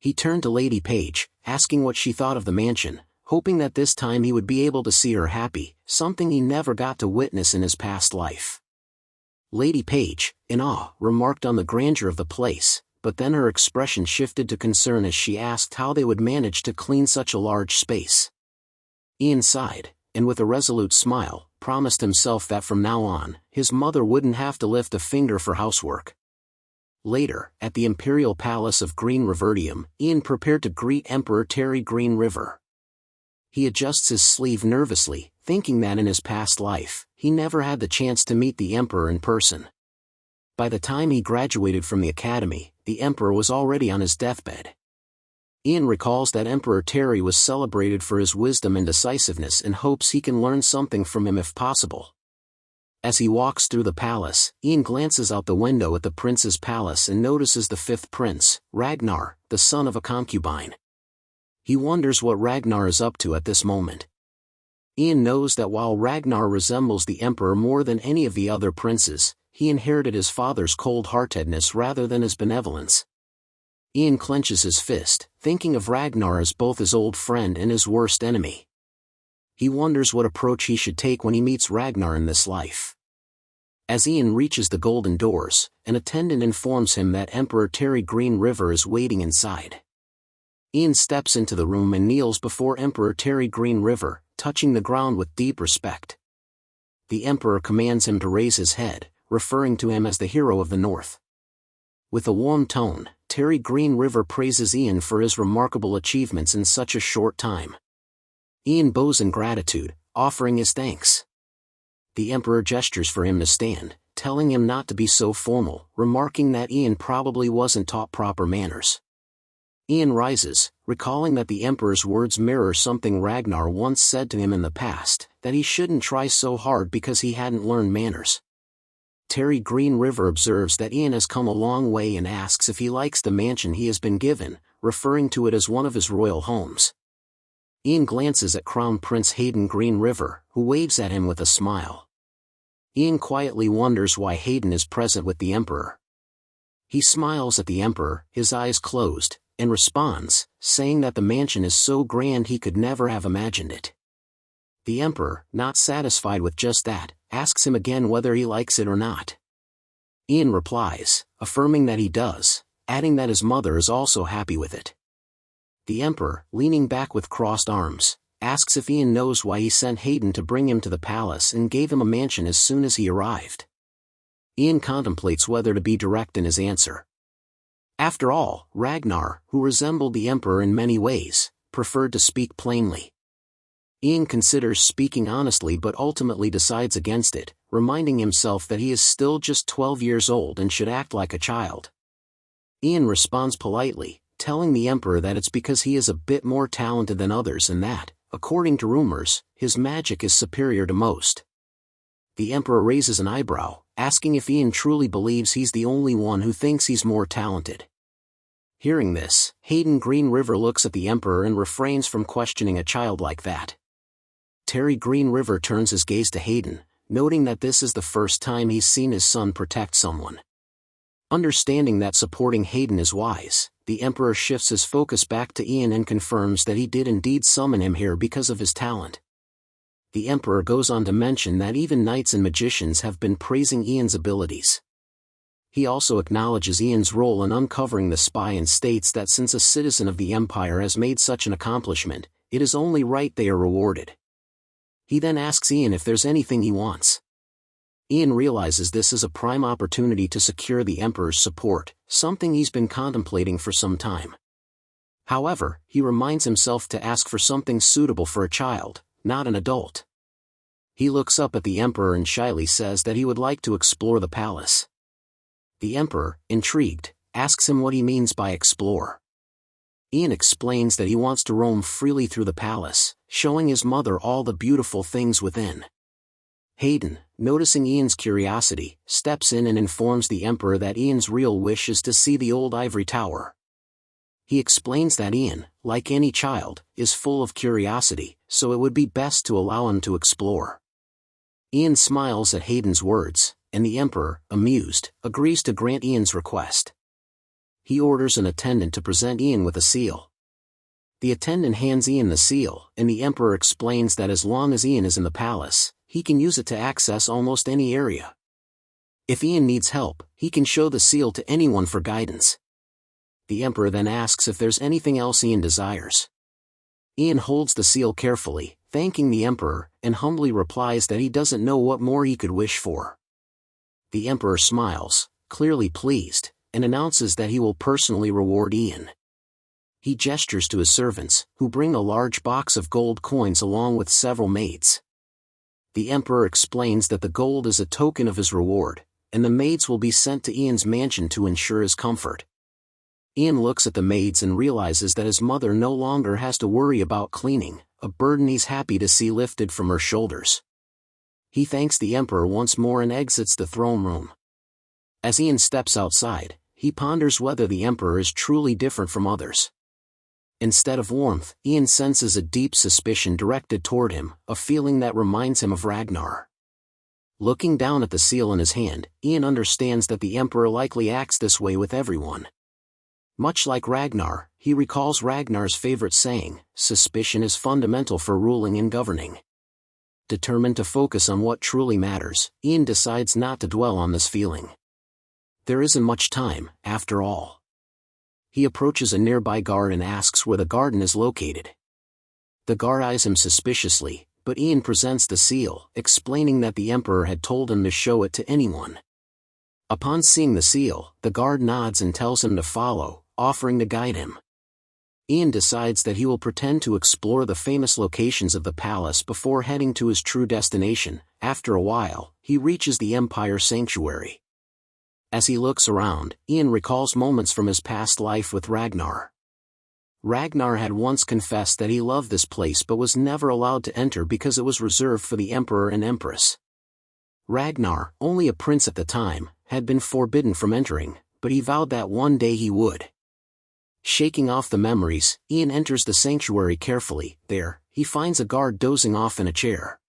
He turned to Lady Page, asking what she thought of the mansion, hoping that this time he would be able to see her happy, something he never got to witness in his past life. Lady Page, in awe, remarked on the grandeur of the place, but then her expression shifted to concern as she asked how they would manage to clean such a large space. Ian sighed, and with a resolute smile, promised himself that from now on, his mother wouldn't have to lift a finger for housework. Later, at the Imperial Palace of Green Reverdium, Ian prepared to greet Emperor Terry Green River. He adjusts his sleeve nervously, thinking that in his past life, he never had the chance to meet the Emperor in person. By the time he graduated from the academy, the Emperor was already on his deathbed. Ian recalls that Emperor Terry was celebrated for his wisdom and decisiveness and hopes he can learn something from him if possible. As he walks through the palace, Ian glances out the window at the prince's palace and notices the fifth prince, Ragnar, the son of a concubine. He wonders what Ragnar is up to at this moment. Ian knows that while Ragnar resembles the Emperor more than any of the other princes, he inherited his father's cold-heartedness rather than his benevolence. Ian clenches his fist, thinking of Ragnar as both his old friend and his worst enemy. He wonders what approach he should take when he meets Ragnar in this life. As Ian reaches the golden doors, an attendant informs him that Emperor Terry Green River is waiting inside. Ian steps into the room and kneels before Emperor Terry Green River, touching the ground with deep respect. The Emperor commands him to raise his head, referring to him as the hero of the North. With a warm tone, Terry Green River praises Ian for his remarkable achievements in such a short time. Ian bows in gratitude, offering his thanks. The Emperor gestures for him to stand, telling him not to be so formal, remarking that Ian probably wasn't taught proper manners. Ian rises, recalling that the Emperor's words mirror something Ragnar once said to him in the past, that he shouldn't try so hard because he hadn't learned manners. Terry Green River observes that Ian has come a long way and asks if he likes the mansion he has been given, referring to it as one of his royal homes. Ian glances at Crown Prince Hayden Green River, who waves at him with a smile. Ian quietly wonders why Hayden is present with the Emperor. He smiles at the Emperor, his eyes closed, and responds, saying that the mansion is so grand he could never have imagined it. The Emperor, not satisfied with just that, asks him again whether he likes it or not. Ian replies, affirming that he does, adding that his mother is also happy with it. The Emperor, leaning back with crossed arms, asks if Ian knows why he sent Hayden to bring him to the palace and gave him a mansion as soon as he arrived. Ian contemplates whether to be direct in his answer. After all, Ragnar, who resembled the Emperor in many ways, preferred to speak plainly. Ian considers speaking honestly but ultimately decides against it, reminding himself that he is still just 12 years old and should act like a child. Ian responds politely, telling the Emperor that it's because he is a bit more talented than others and that, according to rumors, his magic is superior to most. The Emperor raises an eyebrow, asking if Ian truly believes he's the only one who thinks he's more talented. Hearing this, Hayden Green River looks at the Emperor and refrains from questioning a child like that. Terry Green River turns his gaze to Hayden, noting that this is the first time he's seen his son protect someone. Understanding that supporting Hayden is wise, the Emperor shifts his focus back to Ian and confirms that he did indeed summon him here because of his talent. The Emperor goes on to mention that even knights and magicians have been praising Ian's abilities. He also acknowledges Ian's role in uncovering the spy and states that since a citizen of the Empire has made such an accomplishment, it is only right they are rewarded. He then asks Ian if there's anything he wants. Ian realizes this is a prime opportunity to secure the Emperor's support, something he's been contemplating for some time. However, he reminds himself to ask for something suitable for a child, not an adult. He looks up at the Emperor and shyly says that he would like to explore the palace. The Emperor, intrigued, asks him what he means by explore. Ian explains that he wants to roam freely through the palace, showing his mother all the beautiful things within. Hayden, noticing Ian's curiosity, steps in and informs the Emperor that Ian's real wish is to see the old ivory tower. He explains that Ian, like any child, is full of curiosity, so it would be best to allow him to explore. Ian smiles at Hayden's words, and the Emperor, amused, agrees to grant Ian's request. he orders an attendant to present Ian with a seal. The attendant hands Ian the seal, and the Emperor explains that as long as Ian is in the palace, he can use it to access almost any area. If Ian needs help, he can show the seal to anyone for guidance. The Emperor then asks if there's anything else Ian desires. Ian holds the seal carefully, thanking the Emperor, and humbly replies that he doesn't know what more he could wish for. The Emperor smiles, clearly pleased, and announces that he will personally reward Ian. He gestures to his servants, who bring a large box of gold coins along with several maids. The Emperor explains that the gold is a token of his reward, and the maids will be sent to Ian's mansion to ensure his comfort. Ian looks at the maids and realizes that his mother no longer has to worry about cleaning, a burden he's happy to see lifted from her shoulders. He thanks the Emperor once more and exits the throne room. As Ian steps outside, he ponders whether the Emperor is truly different from others. Instead of warmth, Ian senses a deep suspicion directed toward him, a feeling that reminds him of Ragnar. Looking down at the seal in his hand, Ian understands that the Emperor likely acts this way with everyone. Much like Ragnar, he recalls Ragnar's favorite saying, "Suspicion is fundamental for ruling and governing." Determined to focus on what truly matters, Ian decides not to dwell on this feeling. There isn't much time, after all. He approaches a nearby guard and asks where the garden is located. The guard eyes him suspiciously, but Ian presents the seal, explaining that the Emperor had told him to show it to anyone. Upon seeing the seal, the guard nods and tells him to follow, offering to guide him. Ian decides that he will pretend to explore the famous locations of the palace before heading to his true destination. After a while, he reaches the Empire Sanctuary. As he looks around, Ian recalls moments from his past life with Ragnar. Ragnar had once confessed that he loved this place but was never allowed to enter because it was reserved for the Emperor and Empress. Ragnar, only a prince at the time, had been forbidden from entering, but he vowed that one day he would. Shaking off the memories, Ian enters the sanctuary carefully. There, he finds a guard dozing off in a chair.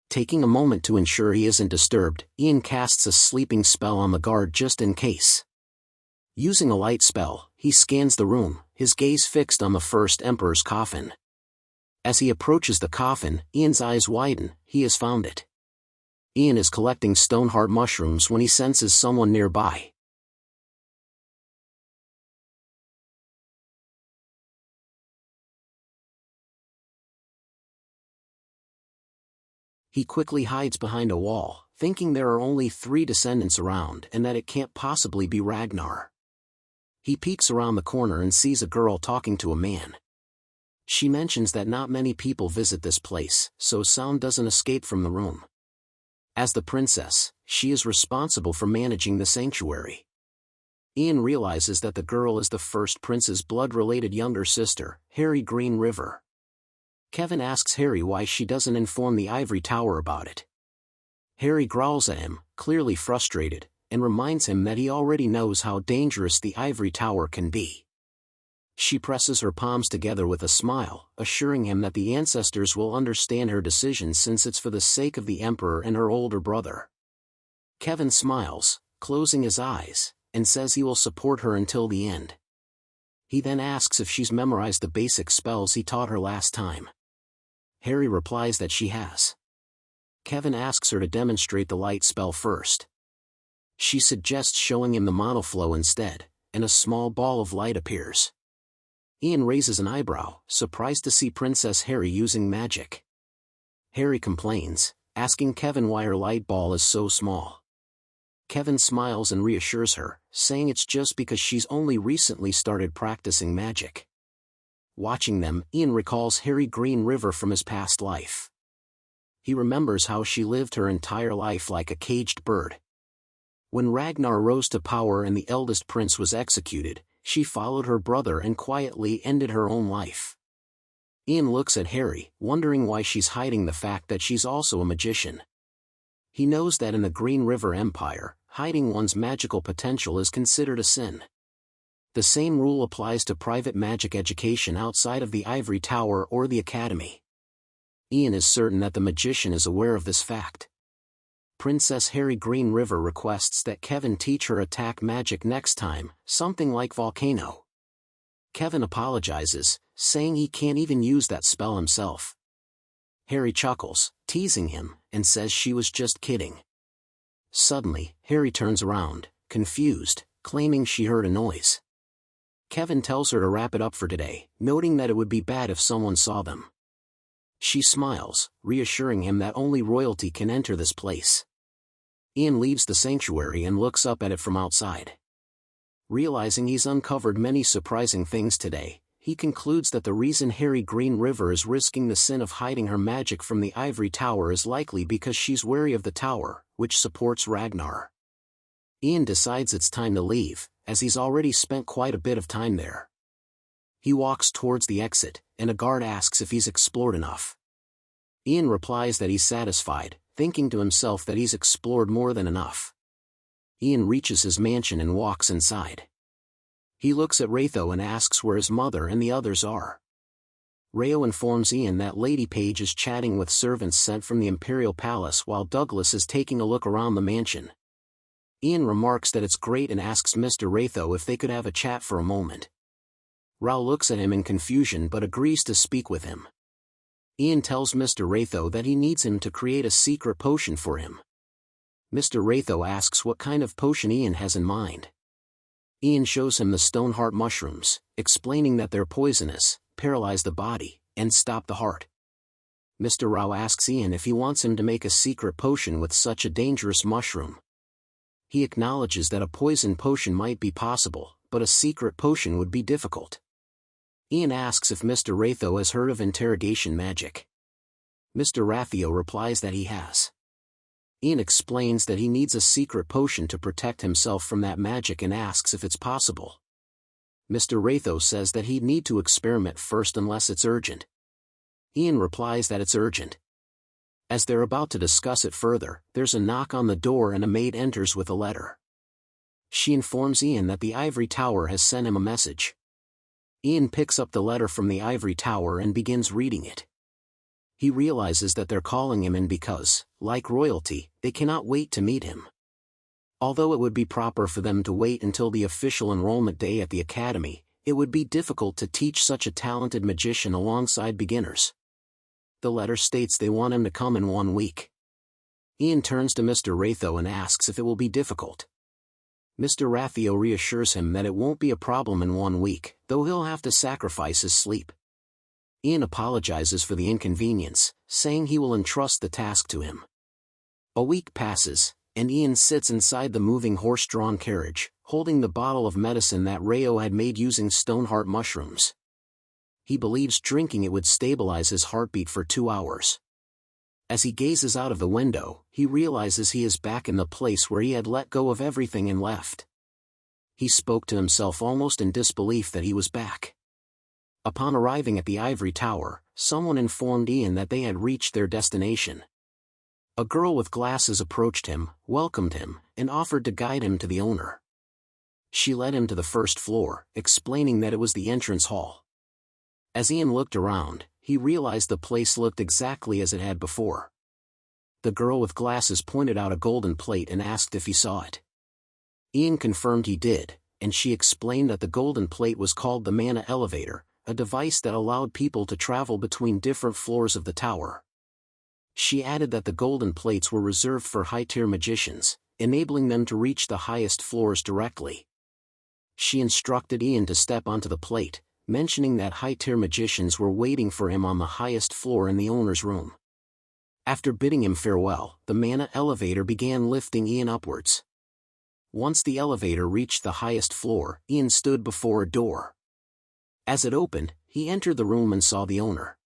Taking a moment to ensure he isn't disturbed, Ian casts a sleeping spell on the guard just in case. Using a light spell, he scans the room, his gaze fixed on the first Emperor's coffin. As he approaches the coffin, Ian's eyes widen. He has found it. Ian is collecting stoneheart mushrooms when he senses someone nearby. He quickly hides behind a wall, thinking there are only 3 descendants around and that it can't possibly be Ragnar. He peeks around the corner and sees a girl talking to a man. She mentions that not many people visit this place, so sound doesn't escape from the room. As the princess, she is responsible for managing the sanctuary. Ian realizes that the girl is the first prince's blood-related younger sister, Harry Green River. Kevin asks Harry why she doesn't inform the Ivory Tower about it. Harry growls at him, clearly frustrated, and reminds him that he already knows how dangerous the Ivory Tower can be. She presses her palms together with a smile, assuring him that the ancestors will understand her decision since it's for the sake of the Emperor and her older brother. Kevin smiles, closing his eyes, and says he will support her until the end. He then asks if she's memorized the basic spells he taught her last time. Harry replies that she has. Kevin asks her to demonstrate the light spell first. She suggests showing him the monoflow instead, and a small ball of light appears. Ian raises an eyebrow, surprised to see Princess Harry using magic. Harry complains, asking Kevin why her light ball is so small. Kevin smiles and reassures her, saying it's just because she's only recently started practicing magic. Watching them, Ian recalls Harry Green River from his past life. He remembers how she lived her entire life like a caged bird. When Ragnar rose to power and the eldest prince was executed, she followed her brother and quietly ended her own life. Ian looks at Harry, wondering why she's hiding the fact that she's also a magician. He knows that in the Green River Empire, hiding one's magical potential is considered a sin. The same rule applies to private magic education outside of the Ivory Tower or the Academy. Ian is certain that the magician is aware of this fact. Princess Harry Green River requests that Kevin teach her attack magic next time, something like volcano. Kevin apologizes, saying he can't even use that spell himself. Harry chuckles, teasing him, and says she was just kidding. Suddenly, Harry turns around, confused, claiming she heard a noise. Kevin tells her to wrap it up for today, noting that it would be bad if someone saw them. She smiles, reassuring him that only royalty can enter this place. Ian leaves the sanctuary and looks up at it from outside. Realizing he's uncovered many surprising things today, he concludes that the reason Harry Green River is risking the sin of hiding her magic from the ivory tower is likely because she's wary of the tower, which supports Ragnar. Ian decides it's time to leave, as he's already spent quite a bit of time there. He walks towards the exit, and a guard asks if he's explored enough. Ian replies that he's satisfied, thinking to himself that he's explored more than enough. Ian reaches his mansion and walks inside. He looks at Raytho and asks where his mother and the others are. Rayo informs Ian that Lady Page is chatting with servants sent from the Imperial Palace while Douglas is taking a look around the mansion. Ian remarks that it's great and asks Mr. Raytho if they could have a chat for a moment. Rao looks at him in confusion but agrees to speak with him. Ian tells Mr. Raytho that he needs him to create a secret potion for him. Mr. Raytho asks what kind of potion Ian has in mind. Ian shows him the stoneheart mushrooms, explaining that they're poisonous, paralyze the body, and stop the heart. Mr. Rao asks Ian if he wants him to make a secret potion with such a dangerous mushroom. He acknowledges that a poison potion might be possible, but a secret potion would be difficult. Ian asks if Mr. Raytho has heard of interrogation magic. Mr. Rathio replies that he has. Ian explains that he needs a secret potion to protect himself from that magic and asks if it's possible. Mr. Raytho says that he'd need to experiment first unless it's urgent. Ian replies that it's urgent. As they're about to discuss it further, there's a knock on the door and a maid enters with a letter. She informs Ian that the ivory tower has sent him a message. Ian picks up the letter from the ivory tower and begins reading it. He realizes that they're calling him in because, like royalty, they cannot wait to meet him. Although it would be proper for them to wait until the official enrollment day at the academy, it would be difficult to teach such a talented magician alongside beginners. The letter states they want him to come in 1 week. Ian turns to Mr. Raytho and asks if it will be difficult. Mr. Rathio reassures him that it won't be a problem in 1 week, though he'll have to sacrifice his sleep. Ian apologizes for the inconvenience, saying he will entrust the task to him. A week passes, and Ian sits inside the moving horse-drawn carriage, holding the bottle of medicine that Rayo had made using stoneheart mushrooms. He believes drinking it would stabilize his heartbeat for 2 hours. As he gazes out of the window, he realizes he is back in the place where he had let go of everything and left. He spoke to himself almost in disbelief that he was back. Upon arriving at the ivory tower, someone informed Ian that they had reached their destination. A girl with glasses approached him, welcomed him, and offered to guide him to the owner. She led him to the first floor, explaining that it was the entrance hall. As Ian looked around, he realized the place looked exactly as it had before. The girl with glasses pointed out a golden plate and asked if he saw it. Ian confirmed he did, and she explained that the golden plate was called the Mana Elevator, a device that allowed people to travel between different floors of the tower. She added that the golden plates were reserved for high-tier magicians, enabling them to reach the highest floors directly. She instructed Ian to step onto the plate, mentioning that high-tier magicians were waiting for him on the highest floor in the owner's room. After bidding him farewell, the Mana Elevator began lifting Ian upwards. Once the elevator reached the highest floor, Ian stood before a door. As it opened, he entered the room and saw the owner.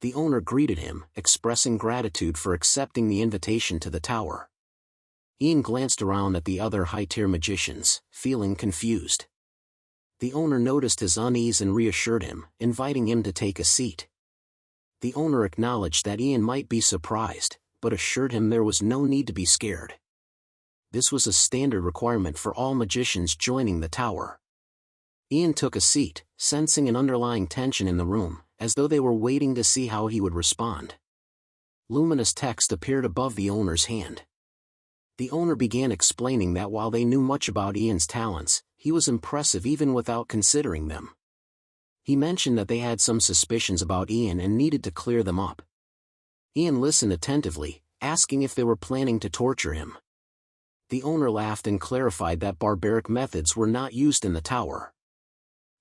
The owner greeted him, expressing gratitude for accepting the invitation to the tower. Ian glanced around at the other high-tier magicians, feeling confused. The owner noticed his unease and reassured him, inviting him to take a seat. The owner acknowledged that Ian might be surprised, but assured him there was no need to be scared. This was a standard requirement for all magicians joining the tower. Ian took a seat, sensing an underlying tension in the room, as though they were waiting to see how he would respond. Luminous text appeared above the owner's hand. The owner began explaining that while they knew much about Ian's talents, he was impressive even without considering them. He mentioned that they had some suspicions about Ian and needed to clear them up. Ian listened attentively, asking if they were planning to torture him. The owner laughed and clarified that barbaric methods were not used in the tower.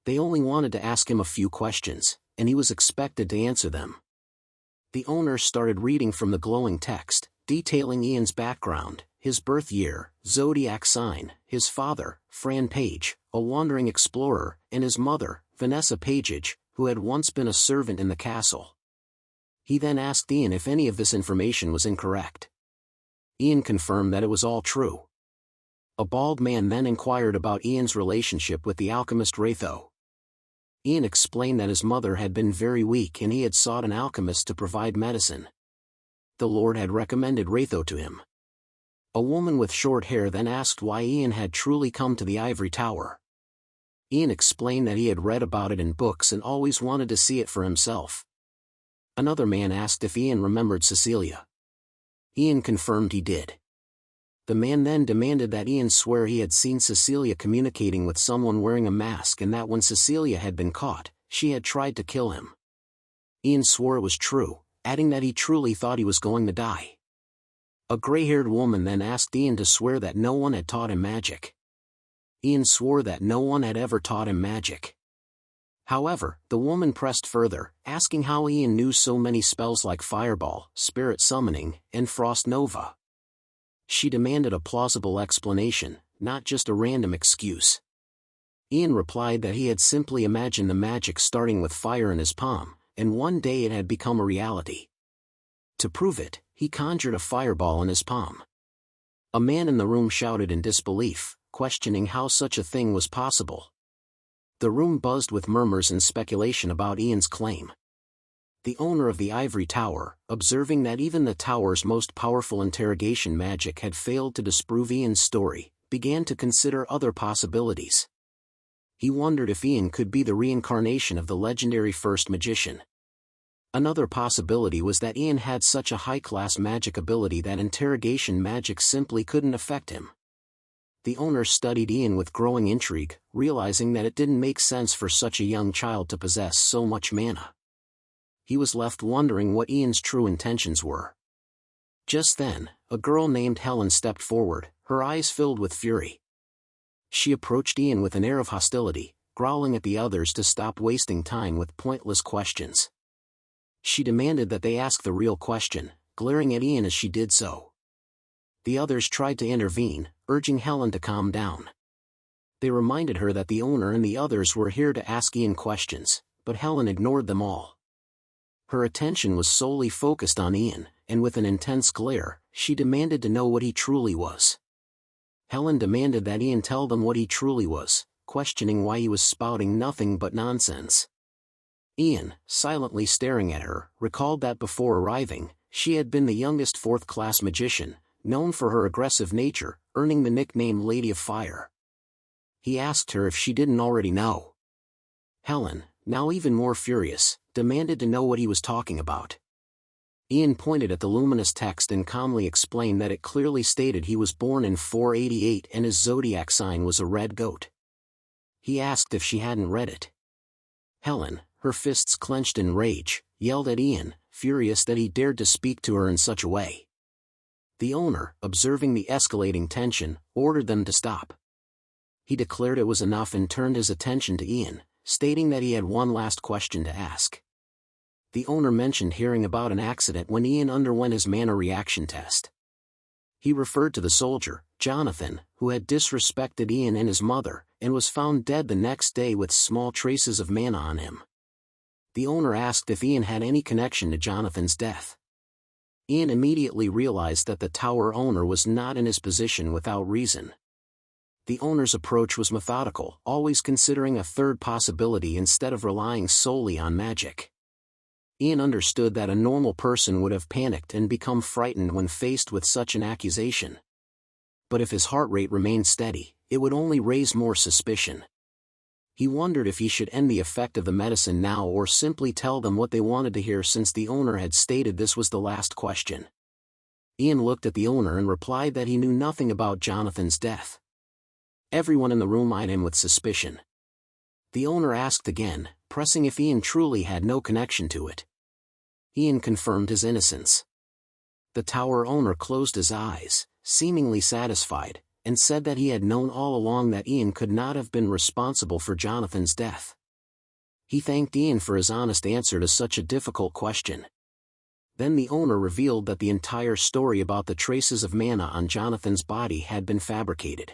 They only wanted to ask him a few questions, and he was expected to answer them. The owner started reading from the glowing text, detailing Ian's background, his birth year, zodiac sign, his father, Fran Page, a wandering explorer, and his mother, Vanessa Pagage, who had once been a servant in the castle. He then asked Ian if any of this information was incorrect. Ian confirmed that it was all true. A bald man then inquired about Ian's relationship with the alchemist Ratho. Ian explained that his mother had been very weak and he had sought an alchemist to provide medicine. The Lord had recommended Ratho to him. A woman with short hair then asked why Ian had truly come to the ivory tower. Ian explained that he had read about it in books and always wanted to see it for himself. Another man asked if Ian remembered Cecilia. Ian confirmed he did. The man then demanded that Ian swear he had seen Cecilia communicating with someone wearing a mask and that when Cecilia had been caught, she had tried to kill him. Ian swore it was true, adding that he truly thought he was going to die. A gray-haired woman then asked Ian to swear that no one had taught him magic. Ian swore that no one had ever taught him magic. However, the woman pressed further, asking how Ian knew so many spells like Fireball, Spirit Summoning, and Frost Nova. She demanded a plausible explanation, not just a random excuse. Ian replied that he had simply imagined the magic starting with fire in his palm, and one day it had become a reality. To prove it, he conjured a fireball in his palm. A man in the room shouted in disbelief, questioning how such a thing was possible. The room buzzed with murmurs and speculation about Ian's claim. The owner of the ivory tower, observing that even the tower's most powerful interrogation magic had failed to disprove Ian's story, began to consider other possibilities. He wondered if Ian could be the reincarnation of the legendary first magician. Another possibility was that Ian had such a high-class magic ability that interrogation magic simply couldn't affect him. The owner studied Ian with growing intrigue, realizing that it didn't make sense for such a young child to possess so much mana. He was left wondering what Ian's true intentions were. Just then, a girl named Helen stepped forward, her eyes filled with fury. She approached Ian with an air of hostility, growling at the others to stop wasting time with pointless questions. She demanded that they ask the real question, glaring at Ian as she did so. The others tried to intervene, urging Helen to calm down. They reminded her that the owner and the others were here to ask Ian questions, but Helen ignored them all. Her attention was solely focused on Ian, and with an intense glare, she demanded to know what he truly was. Helen demanded that Ian tell them what he truly was, questioning why he was spouting nothing but nonsense. Ian, silently staring at her, recalled that before arriving, she had been the youngest fourth-class magician, known for her aggressive nature, earning the nickname Lady of Fire. He asked her if she didn't already know. Helen, now even more furious, demanded to know what he was talking about. Ian pointed at the luminous text and calmly explained that it clearly stated he was born in 488 and his zodiac sign was a red goat. He asked if she hadn't read it. Helen, her fists clenched in rage, yelled at Ian, furious that he dared to speak to her in such a way. The owner, observing the escalating tension, ordered them to stop. He declared it was enough and turned his attention to Ian, stating that he had one last question to ask. The owner mentioned hearing about an accident when Ian underwent his mana reaction test. He referred to the soldier, Jonathan, who had disrespected Ian and his mother, and was found dead the next day with small traces of mana on him. The owner asked if Ian had any connection to Jonathan's death. Ian immediately realized that the tower owner was not in his position without reason. The owner's approach was methodical, always considering a third possibility instead of relying solely on magic. Ian understood that a normal person would have panicked and become frightened when faced with such an accusation. But if his heart rate remained steady, it would only raise more suspicion. He wondered if he should end the effect of the medicine now or simply tell them what they wanted to hear since the owner had stated this was the last question. Ian looked at the owner and replied that he knew nothing about Jonathan's death. Everyone in the room eyed him with suspicion. The owner asked again, pressing if Ian truly had no connection to it. Ian confirmed his innocence. The tower owner closed his eyes, seemingly satisfied, and said that he had known all along that Ian could not have been responsible for Jonathan's death. He thanked Ian for his honest answer to such a difficult question. Then the owner revealed that the entire story about the traces of mana on Jonathan's body had been fabricated.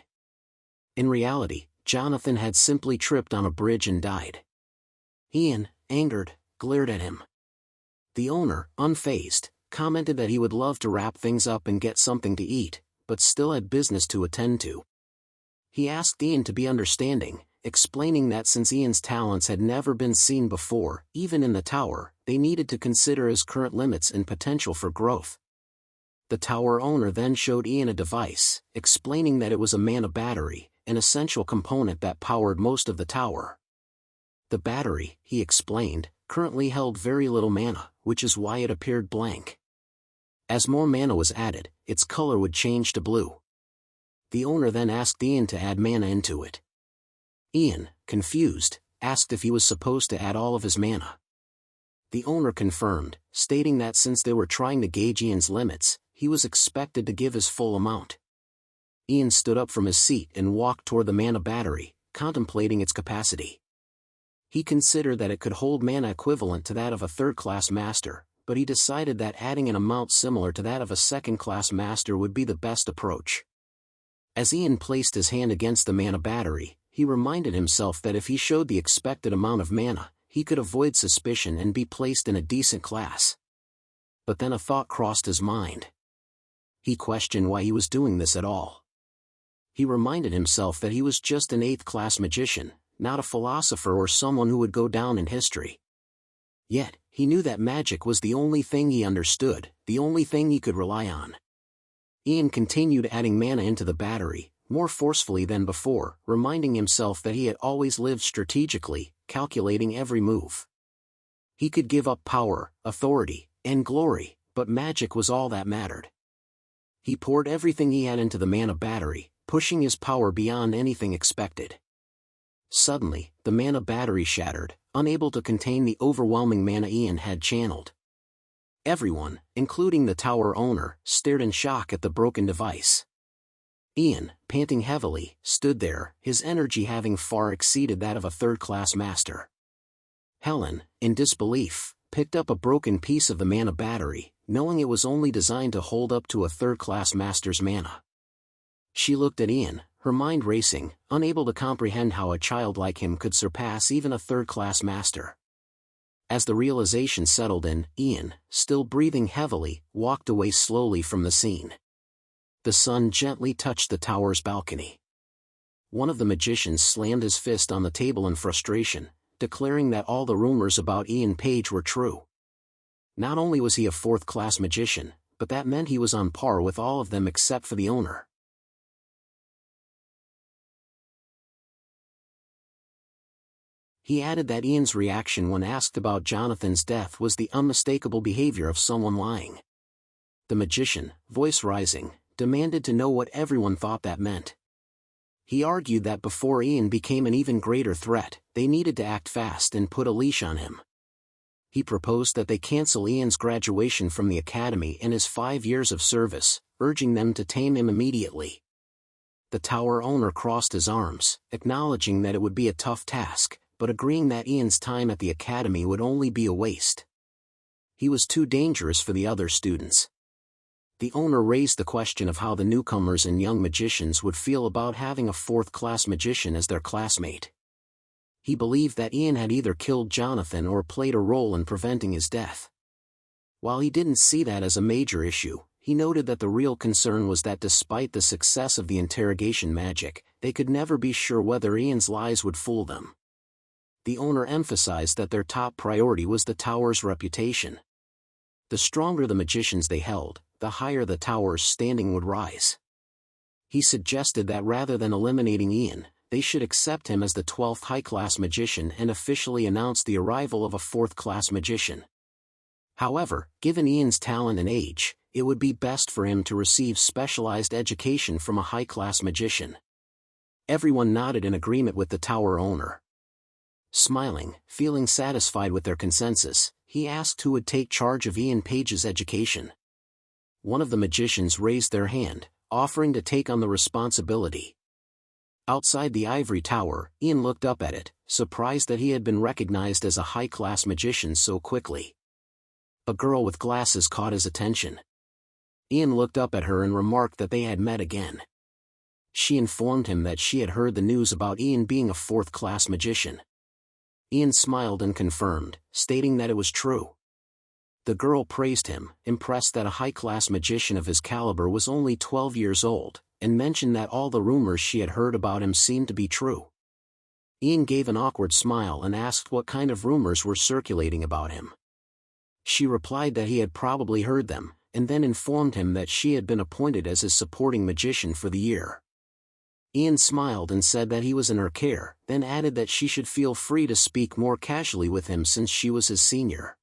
In reality, Jonathan had simply tripped on a bridge and died. Ian, angered, glared at him. The owner, unfazed, commented that he would love to wrap things up and get something to eat, but still had business to attend to. He asked Ian to be understanding, explaining that since Ian's talents had never been seen before, even in the tower, they needed to consider his current limits and potential for growth. The tower owner then showed Ian a device, explaining that it was a mana battery, an essential component that powered most of the tower. The battery, he explained, currently held very little mana, which is why it appeared blank. As more mana was added, its color would change to blue. The owner then asked Ian to add mana into it. Ian, confused, asked if he was supposed to add all of his mana. The owner confirmed, stating that since they were trying to gauge Ian's limits, he was expected to give his full amount. Ian stood up from his seat and walked toward the mana battery, contemplating its capacity. He considered that it could hold mana equivalent to that of a third-class master, but he decided that adding an amount similar to that of a second-class master would be the best approach. As Ian placed his hand against the mana battery, he reminded himself that if he showed the expected amount of mana, he could avoid suspicion and be placed in a decent class. But then a thought crossed his mind. He questioned why he was doing this at all. He reminded himself that he was just an 8th-class magician, not a philosopher or someone who would go down in history. Yet, he knew that magic was the only thing he understood, the only thing he could rely on. Ian continued adding mana into the battery, more forcefully than before, reminding himself that he had always lived strategically, calculating every move. He could give up power, authority, and glory, but magic was all that mattered. He poured everything he had into the mana battery, pushing his power beyond anything expected. Suddenly, the mana battery shattered, unable to contain the overwhelming mana Ian had channeled. Everyone, including the tower owner, stared in shock at the broken device. Ian, panting heavily, stood there, his energy having far exceeded that of a third-class master. Helen, in disbelief, picked up a broken piece of the mana battery, knowing it was only designed to hold up to a third-class master's mana. She looked at Ian, her mind racing, unable to comprehend how a child like him could surpass even a third-class master. As the realization settled in, Ian, still breathing heavily, walked away slowly from the scene. The sun gently touched the tower's balcony. One of the magicians slammed his fist on the table in frustration, declaring that all the rumors about Ian Page were true. Not only was he a 4th-class magician, but that meant he was on par with all of them except for the owner. He added that Ian's reaction when asked about Jonathan's death was the unmistakable behavior of someone lying. The magician, voice rising, demanded to know what everyone thought that meant. He argued that before Ian became an even greater threat, they needed to act fast and put a leash on him. He proposed that they cancel Ian's graduation from the academy and his 5 years of service, urging them to tame him immediately. The tower owner crossed his arms, acknowledging that it would be a tough task, but agreeing that Ian's time at the academy would only be a waste. He was too dangerous for the other students. The owner raised the question of how the newcomers and young magicians would feel about having a 4th-class magician as their classmate. He believed that Ian had either killed Jonathan or played a role in preventing his death. While he didn't see that as a major issue, he noted that the real concern was that despite the success of the interrogation magic, they could never be sure whether Ian's lies would fool them. The owner emphasized that their top priority was the tower's reputation. The stronger the magicians they held, the higher the tower's standing would rise. He suggested that rather than eliminating Ian, they should accept him as the 12th high-class magician and officially announce the arrival of a 4th-class magician. However, given Ian's talent and age, it would be best for him to receive specialized education from a high-class magician. Everyone nodded in agreement with the tower owner. Smiling, feeling satisfied with their consensus, he asked who would take charge of Ian Page's education. One of the magicians raised their hand, offering to take on the responsibility. Outside the ivory tower, Ian looked up at it, surprised that he had been recognized as a high-class magician so quickly. A girl with glasses caught his attention. Ian looked up at her and remarked that they had met again. She informed him that she had heard the news about Ian being a fourth-class magician. Ian smiled and confirmed, stating that it was true. The girl praised him, impressed that a high-class magician of his caliber was only 12 years old, and mentioned that all the rumors she had heard about him seemed to be true. Ian gave an awkward smile and asked what kind of rumors were circulating about him. She replied that he had probably heard them, and then informed him that she had been appointed as his supporting magician for the year. Ian smiled and said that he was in her care, then added that she should feel free to speak more casually with him since she was his senior.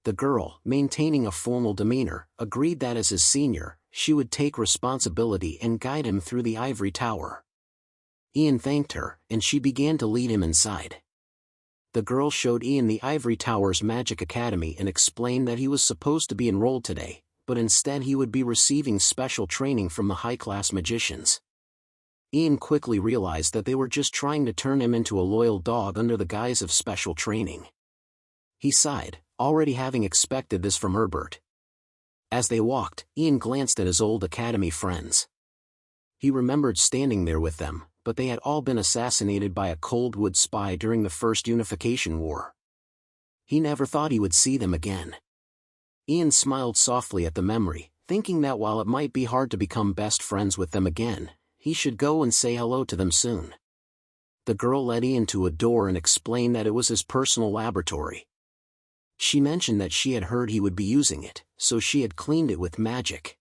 The girl, maintaining a formal demeanor, agreed that as his senior, she would take responsibility and guide him through the ivory tower. Ian thanked her, and she began to lead him inside. The girl showed Ian the ivory tower's magic academy and explained that he was supposed to be enrolled today, but instead he would be receiving special training from the high-class magicians. Ian quickly realized that they were just trying to turn him into a loyal dog under the guise of special training. He sighed, already having expected this from Herbert. As they walked, Ian glanced at his old academy friends. He remembered standing there with them, but they had all been assassinated by a Coldwood spy during the First Unification War. He never thought he would see them again. Ian smiled softly at the memory, thinking that while it might be hard to become best friends with them again, he should go and say hello to them soon. The girl led Ian to a door and explained that it was his personal laboratory. She mentioned that she had heard he would be using it, so she had cleaned it with magic.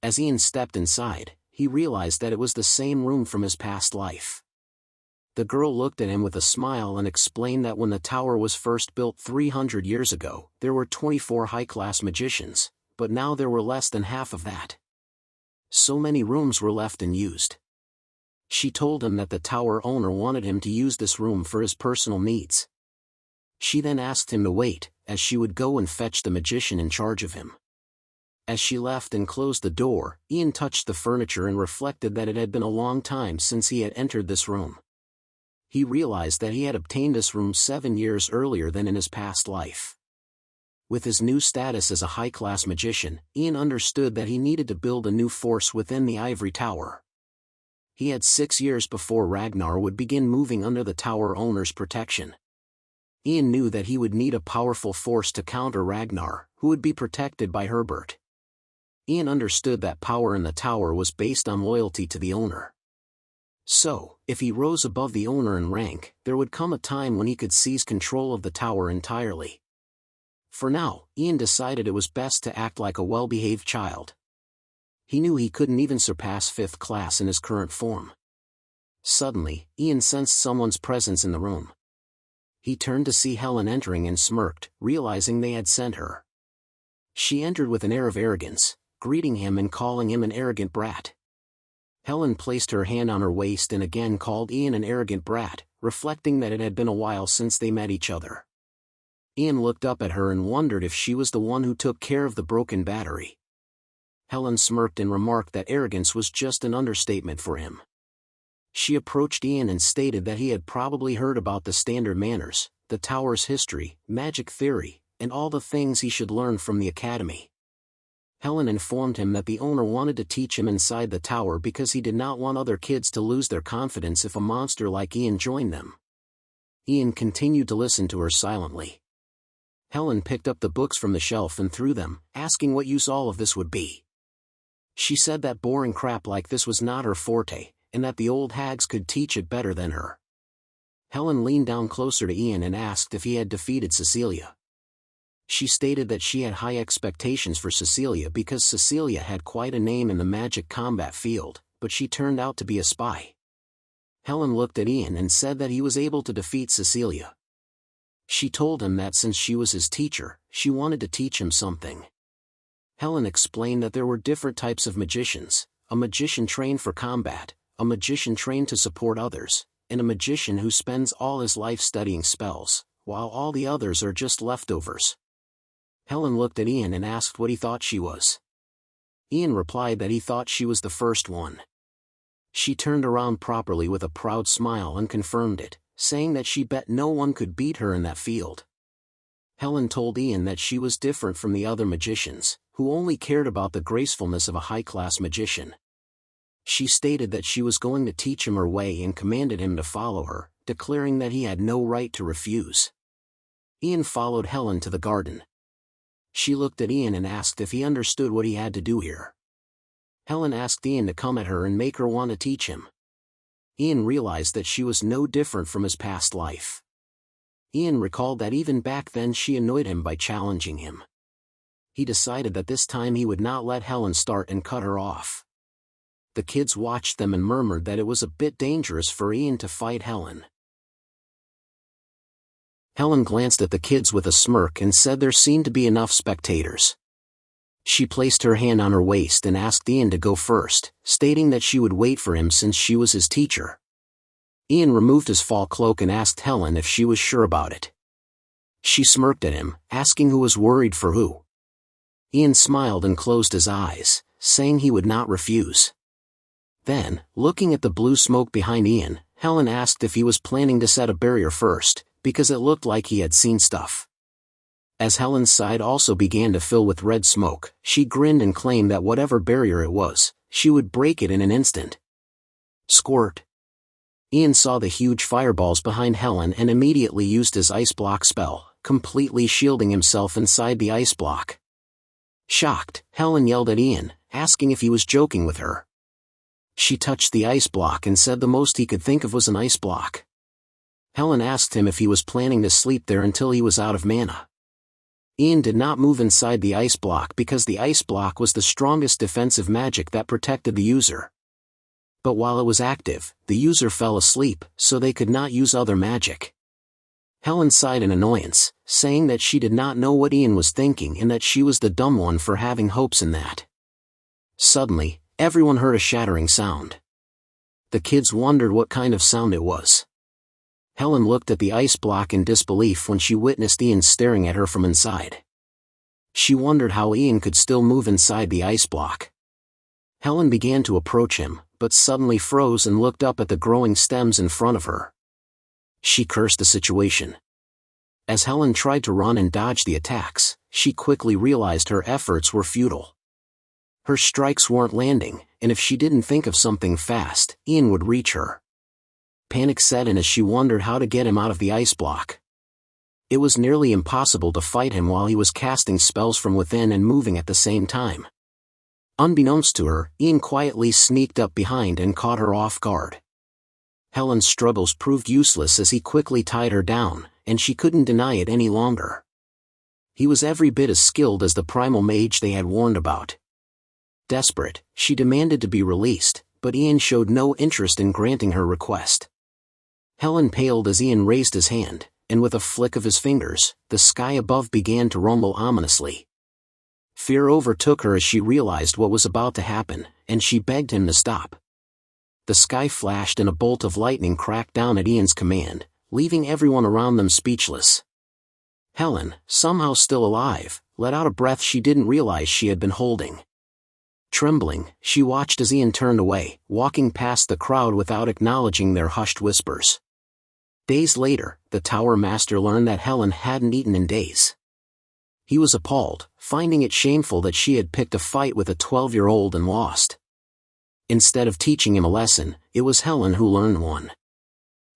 As Ian stepped inside, he realized that it was the same room from his past life. The girl looked at him with a smile and explained that when the tower was first built 300 years ago, there were 24 high-class magicians, but now there were less than half of that. So many rooms were left unused. She told him that the tower owner wanted him to use this room for his personal needs. She then asked him to wait, as she would go and fetch the magician in charge of him. As she left and closed the door, Ian touched the furniture and reflected that it had been a long time since he had entered this room. He realized that he had obtained this room 7 years earlier than in his past life. With his new status as a high-class magician, Ian understood that he needed to build a new force within the ivory tower. He had 6 years before Ragnar would begin moving under the tower owner's protection. Ian knew that he would need a powerful force to counter Ragnar, who would be protected by Herbert. Ian understood that power in the tower was based on loyalty to the owner. So, if he rose above the owner in rank, there would come a time when he could seize control of the tower entirely. For now, Ian decided it was best to act like a well-behaved child. He knew he couldn't even surpass 5th class in his current form. Suddenly, Ian sensed someone's presence in the room. He turned to see Helen entering and smirked, realizing they had sent her. She entered with an air of arrogance, greeting him and calling him an arrogant brat. Helen placed her hand on her waist and again called Ian an arrogant brat, reflecting that it had been a while since they met each other. Ian looked up at her and wondered if she was the one who took care of the broken battery. Helen smirked and remarked that arrogance was just an understatement for him. She approached Ian and stated that he had probably heard about the standard manners, the tower's history, magic theory, and all the things he should learn from the academy. Helen informed him that the owner wanted to teach him inside the tower because he did not want other kids to lose their confidence if a monster like Ian joined them. Ian continued to listen to her silently. Helen picked up the books from the shelf and threw them, asking what use all of this would be. She said that boring crap like this was not her forte, and that the old hags could teach it better than her. Helen leaned down closer to Ian and asked if he had defeated Cecilia. She stated that she had high expectations for Cecilia because Cecilia had quite a name in the magic combat field, but she turned out to be a spy. Helen looked at Ian and said that he was able to defeat Cecilia. She told him that since she was his teacher, she wanted to teach him something. Helen explained that there were different types of magicians, a magician trained for combat, a magician trained to support others, and a magician who spends all his life studying spells, while all the others are just leftovers. Helen looked at Ian and asked what he thought she was. Ian replied that he thought she was the first one. She turned around properly with a proud smile and confirmed it, saying that she bet no one could beat her in that field. Helen told Ian that she was different from the other magicians, who only cared about the gracefulness of a high-class magician. She stated that she was going to teach him her way and commanded him to follow her, declaring that he had no right to refuse. Ian followed Helen to the garden. She looked at Ian and asked if he understood what he had to do here. Helen asked Ian to come at her and make her want to teach him. Ian realized that she was no different from his past life. Ian recalled that even back then she annoyed him by challenging him. He decided that this time he would not let Helen start and cut her off. The kids watched them and murmured that it was a bit dangerous for Ian to fight Helen. Helen glanced at the kids with a smirk and said there seemed to be enough spectators. She placed her hand on her waist and asked Ian to go first, stating that she would wait for him since she was his teacher. Ian removed his fall cloak and asked Helen if she was sure about it. She smirked at him, asking who was worried for who. Ian smiled and closed his eyes, saying he would not refuse. Then, looking at the blue smoke behind Ian, Helen asked if he was planning to set a barrier first, because it looked like he had seen stuff. As Helen's side also began to fill with red smoke, she grinned and claimed that whatever barrier it was, she would break it in an instant. Squirt. Ian saw the huge fireballs behind Helen and immediately used his ice block spell, completely shielding himself inside the ice block. Shocked, Helen yelled at Ian, asking if he was joking with her. She touched the ice block and said the most he could think of was an ice block. Helen asked him if he was planning to sleep there until he was out of mana. Ian did not move inside the ice block because the ice block was the strongest defensive magic that protected the user. But while it was active, the user fell asleep, so they could not use other magic. Helen sighed in annoyance, saying that she did not know what Ian was thinking and that she was the dumb one for having hopes in that. Suddenly, everyone heard a shattering sound. The kids wondered what kind of sound it was. Helen looked at the ice block in disbelief when she witnessed Ian staring at her from inside. She wondered how Ian could still move inside the ice block. Helen began to approach him, but suddenly froze and looked up at the growing stems in front of her. She cursed the situation. As Helen tried to run and dodge the attacks, she quickly realized her efforts were futile. Her strikes weren't landing, and if she didn't think of something fast, Ian would reach her. Panic set in as she wondered how to get him out of the ice block. It was nearly impossible to fight him while he was casting spells from within and moving at the same time. Unbeknownst to her, Ian quietly sneaked up behind and caught her off guard. Helen's struggles proved useless as he quickly tied her down, and she couldn't deny it any longer. He was every bit as skilled as the primal mage they had warned about. Desperate, she demanded to be released, but Ian showed no interest in granting her request. Helen paled as Ian raised his hand, and with a flick of his fingers, the sky above began to rumble ominously. Fear overtook her as she realized what was about to happen, and she begged him to stop. The sky flashed and a bolt of lightning cracked down at Ian's command, leaving everyone around them speechless. Helen, somehow still alive, let out a breath she didn't realize she had been holding. Trembling, she watched as Ian turned away, walking past the crowd without acknowledging their hushed whispers. Days later, the Tower Master learned that Helen hadn't eaten in days. He was appalled, finding it shameful that she had picked a fight with a 12-year-old and lost. Instead of teaching him a lesson, it was Helen who learned one.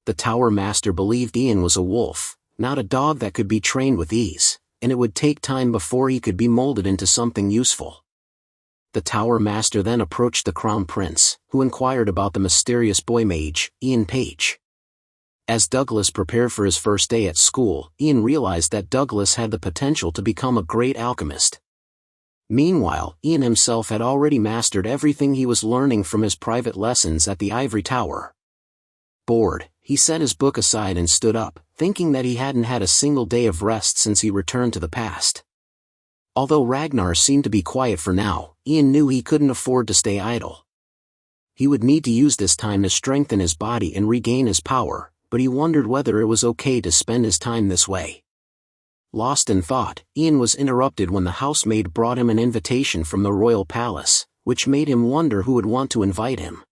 The Tower Master believed Ian was a wolf, not a dog that could be trained with ease, and it would take time before he could be molded into something useful. The Tower Master then approached the Crown Prince, who inquired about the mysterious boy mage, Ian Page. As Douglas prepared for his first day at school, Ian realized that Douglas had the potential to become a great alchemist. Meanwhile, Ian himself had already mastered everything he was learning from his private lessons at the Ivory Tower. Bored, he set his book aside and stood up, thinking that he hadn't had a single day of rest since he returned to the past. Although Ragnar seemed to be quiet for now, Ian knew he couldn't afford to stay idle. He would need to use this time to strengthen his body and regain his power, but he wondered whether it was okay to spend his time this way. Lost in thought, Ian was interrupted when the housemaid brought him an invitation from the royal palace, which made him wonder who would want to invite him.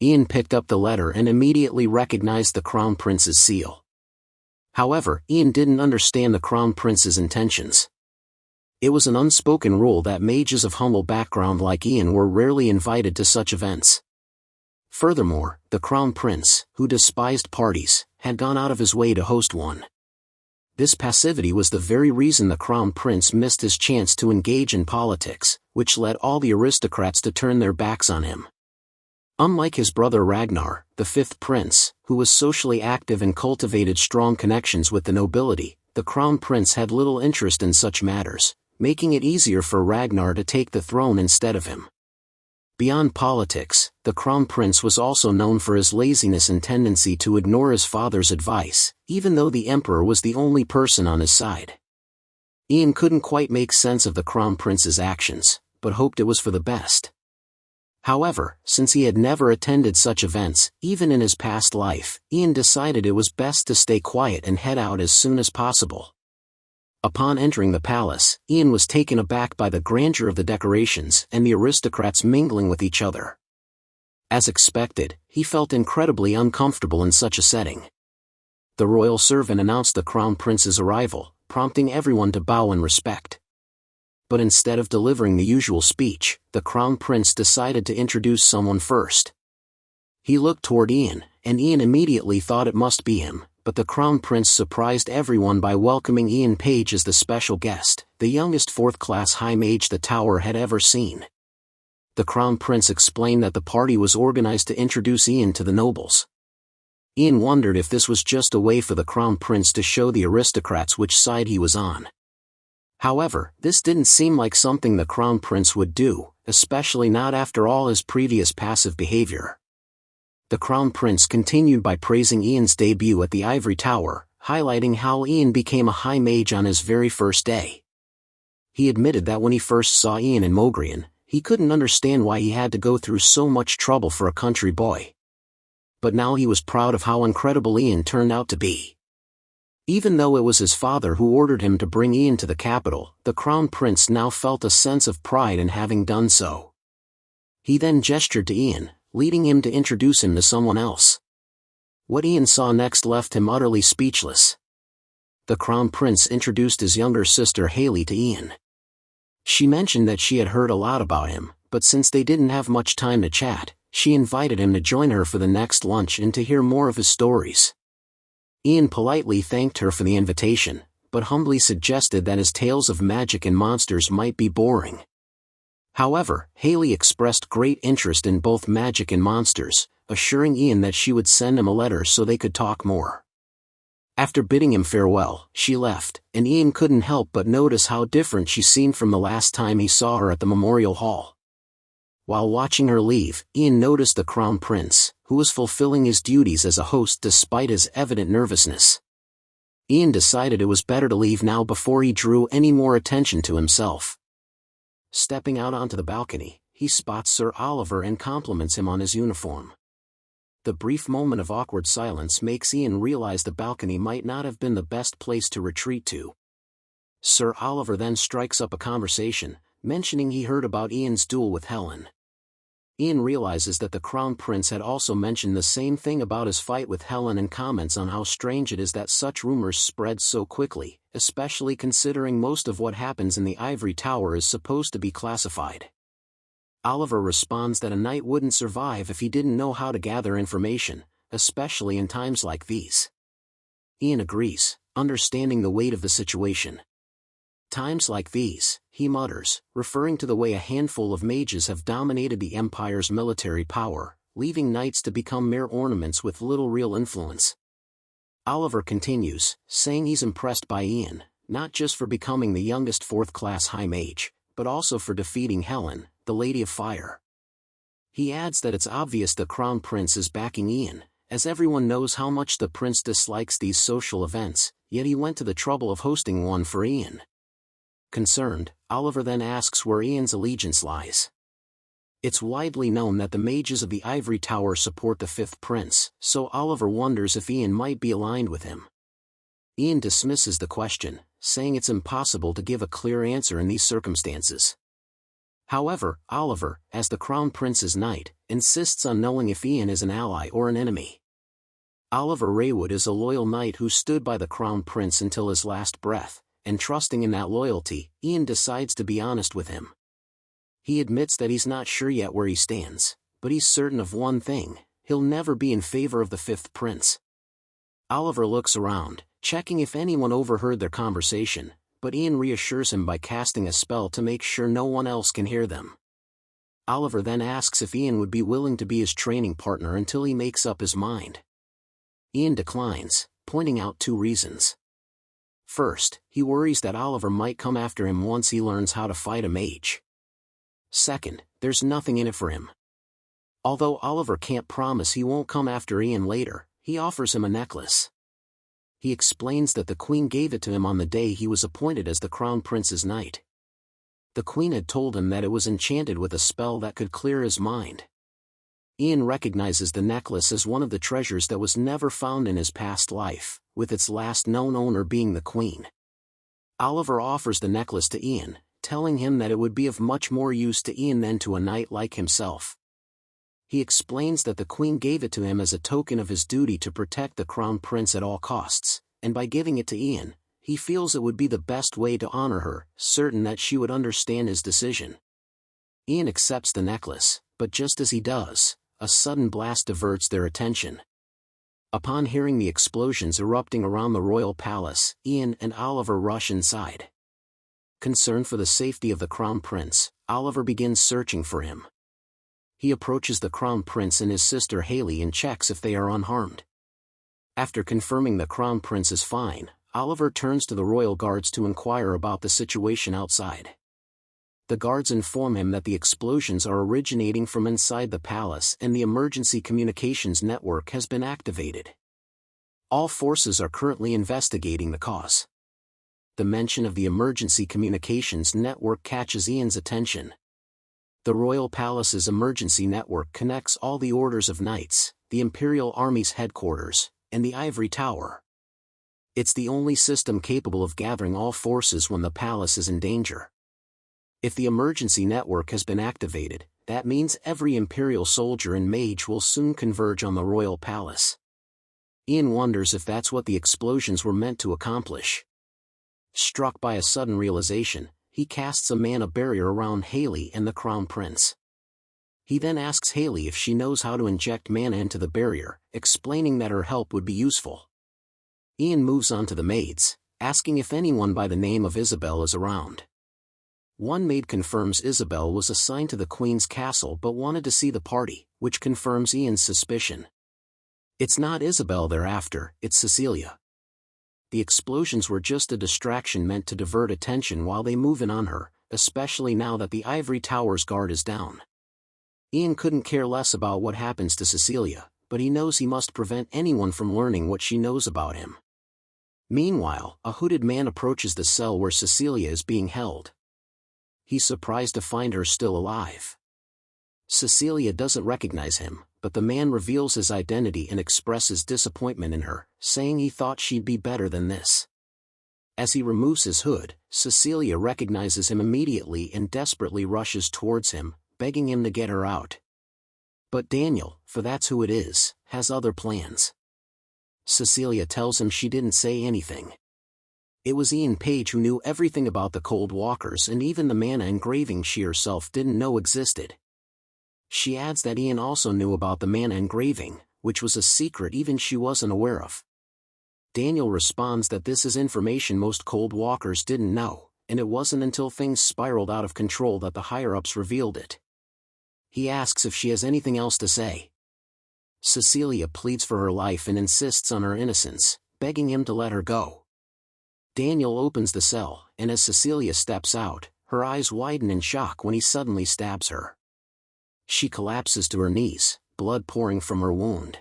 Ian picked up the letter and immediately recognized the Crown Prince's seal. However, Ian didn't understand the Crown Prince's intentions. It was an unspoken rule that mages of humble background like Ian were rarely invited to such events. Furthermore, the Crown Prince, who despised parties, had gone out of his way to host one. This passivity was the very reason the Crown Prince missed his chance to engage in politics, which led all the aristocrats to turn their backs on him. Unlike his brother Ragnar, the fifth prince, who was socially active and cultivated strong connections with the nobility, the Crown Prince had little interest in such matters, making it easier for Ragnar to take the throne instead of him. Beyond politics, the Crown Prince was also known for his laziness and tendency to ignore his father's advice, even though the Emperor was the only person on his side. Ian couldn't quite make sense of the Crown Prince's actions, but hoped it was for the best. However, since he had never attended such events, even in his past life, Ian decided it was best to stay quiet and head out as soon as possible. Upon entering the palace, Ian was taken aback by the grandeur of the decorations and the aristocrats mingling with each other. As expected, he felt incredibly uncomfortable in such a setting. The royal servant announced the Crown Prince's arrival, prompting everyone to bow in respect. But instead of delivering the usual speech, the Crown Prince decided to introduce someone first. He looked toward Ian, and Ian immediately thought it must be him. But the Crown Prince surprised everyone by welcoming Ian Page as the special guest, the youngest fourth-class high mage the tower had ever seen. The Crown Prince explained that the party was organized to introduce Ian to the nobles. Ian wondered if this was just a way for the Crown Prince to show the aristocrats which side he was on. However, this didn't seem like something the Crown Prince would do, especially not after all his previous passive behavior. The Crown Prince continued by praising Ian's debut at the Ivory Tower, highlighting how Ian became a high mage on his very first day. He admitted that when he first saw Ian in Mogrian, he couldn't understand why he had to go through so much trouble for a country boy. But now he was proud of how incredible Ian turned out to be. Even though it was his father who ordered him to bring Ian to the capital, the Crown Prince now felt a sense of pride in having done so. He then gestured to Ian, leading him to introduce him to someone else. What Ian saw next left him utterly speechless. The Crown Prince introduced his younger sister Haley to Ian. She mentioned that she had heard a lot about him, but since they didn't have much time to chat, she invited him to join her for the next lunch and to hear more of his stories. Ian politely thanked her for the invitation, but humbly suggested that his tales of magic and monsters might be boring. However, Haley expressed great interest in both magic and monsters, assuring Ian that she would send him a letter so they could talk more. After bidding him farewell, she left, and Ian couldn't help but notice how different she seemed from the last time he saw her at the Memorial Hall. While watching her leave, Ian noticed the Crown Prince, who was fulfilling his duties as a host despite his evident nervousness. Ian decided it was better to leave now before he drew any more attention to himself. Stepping out onto the balcony, he spots Sir Oliver and compliments him on his uniform. The brief moment of awkward silence makes Ian realize the balcony might not have been the best place to retreat to. Sir Oliver then strikes up a conversation, mentioning he heard about Ian's duel with Helen. Ian realizes that the Crown Prince had also mentioned the same thing about his fight with Helen and comments on how strange it is that such rumors spread so quickly, especially considering most of what happens in the Ivory Tower is supposed to be classified. Oliver responds that a knight wouldn't survive if he didn't know how to gather information, especially in times like these. Ian agrees, understanding the weight of the situation. Times like these, he mutters, referring to the way a handful of mages have dominated the Empire's military power, leaving knights to become mere ornaments with little real influence. Oliver continues, saying he's impressed by Ian, not just for becoming the youngest fourth-class high mage, but also for defeating Helen, the Lady of Fire. He adds that it's obvious the Crown Prince is backing Ian, as everyone knows how much the prince dislikes these social events, yet he went to the trouble of hosting one for Ian. Concerned, Oliver then asks where Ian's allegiance lies. It's widely known that the mages of the Ivory Tower support the Fifth Prince, so Oliver wonders if Ian might be aligned with him. Ian dismisses the question, saying it's impossible to give a clear answer in these circumstances. However, Oliver, as the Crown Prince's knight, insists on knowing if Ian is an ally or an enemy. Oliver Raywood is a loyal knight who stood by the Crown Prince until his last breath, and trusting in that loyalty, Ian decides to be honest with him. He admits that he's not sure yet where he stands, but he's certain of one thing: he'll never be in favor of the Fifth Prince. Oliver looks around, checking if anyone overheard their conversation, but Ian reassures him by casting a spell to make sure no one else can hear them. Oliver then asks if Ian would be willing to be his training partner until he makes up his mind. Ian declines, pointing out 2 reasons. First, he worries that Oliver might come after him once he learns how to fight a mage. Second, there's nothing in it for him. Although Oliver can't promise he won't come after Ian later, he offers him a necklace. He explains that the Queen gave it to him on the day he was appointed as the Crown Prince's knight. The Queen had told him that it was enchanted with a spell that could clear his mind. Ian recognizes the necklace as one of the treasures that was never found in his past life, with its last known owner being the Queen. Oliver offers the necklace to Ian, telling him that it would be of much more use to Ian than to a knight like himself. He explains that the Queen gave it to him as a token of his duty to protect the Crown Prince at all costs, and by giving it to Ian, he feels it would be the best way to honor her, certain that she would understand his decision. Ian accepts the necklace, but just as he does, a sudden blast diverts their attention. Upon hearing the explosions erupting around the royal palace, Ian and Oliver rush inside. Concerned for the safety of the Crown Prince, Oliver begins searching for him. He approaches the Crown Prince and his sister Haley and checks if they are unharmed. After confirming the Crown Prince is fine, Oliver turns to the royal guards to inquire about the situation outside. The guards inform him that the explosions are originating from inside the palace and the emergency communications network has been activated. All forces are currently investigating the cause. The mention of the emergency communications network catches Ian's attention. The royal palace's emergency network connects all the orders of knights, the Imperial Army's headquarters, and the Ivory Tower. It's the only system capable of gathering all forces when the palace is in danger. If the emergency network has been activated, that means every Imperial soldier and mage will soon converge on the royal palace. Ian wonders if that's what the explosions were meant to accomplish. Struck by a sudden realization, he casts a mana barrier around Haley and the Crown Prince. He then asks Haley if she knows how to inject mana into the barrier, explaining that her help would be useful. Ian moves on to the maids, asking if anyone by the name of Isabel is around. One maid confirms Isabel was assigned to the Queen's castle but wanted to see the party, which confirms Ian's suspicion. It's not Isabel they're after, it's Cecilia. The explosions were just a distraction meant to divert attention while they move in on her, especially now that the Ivory Tower's guard is down. Ian couldn't care less about what happens to Cecilia, but he knows he must prevent anyone from learning what she knows about him. Meanwhile, a hooded man approaches the cell where Cecilia is being held. He's surprised to find her still alive. Cecilia doesn't recognize him, but the man reveals his identity and expresses disappointment in her, saying he thought she'd be better than this. As he removes his hood, Cecilia recognizes him immediately and desperately rushes towards him, begging him to get her out. But Daniel, for that's who it is, has other plans. Cecilia tells him she didn't say anything. It was Ian Page who knew everything about the Cold Walkers and even the mana engraving she herself didn't know existed. She adds that Ian also knew about the mana engraving, which was a secret even she wasn't aware of. Daniel responds that this is information most Cold Walkers didn't know, and it wasn't until things spiraled out of control that the higher-ups revealed it. He asks if she has anything else to say. Cecilia pleads for her life and insists on her innocence, begging him to let her go. Daniel opens the cell, and as Cecilia steps out, her eyes widen in shock when he suddenly stabs her. She collapses to her knees, blood pouring from her wound.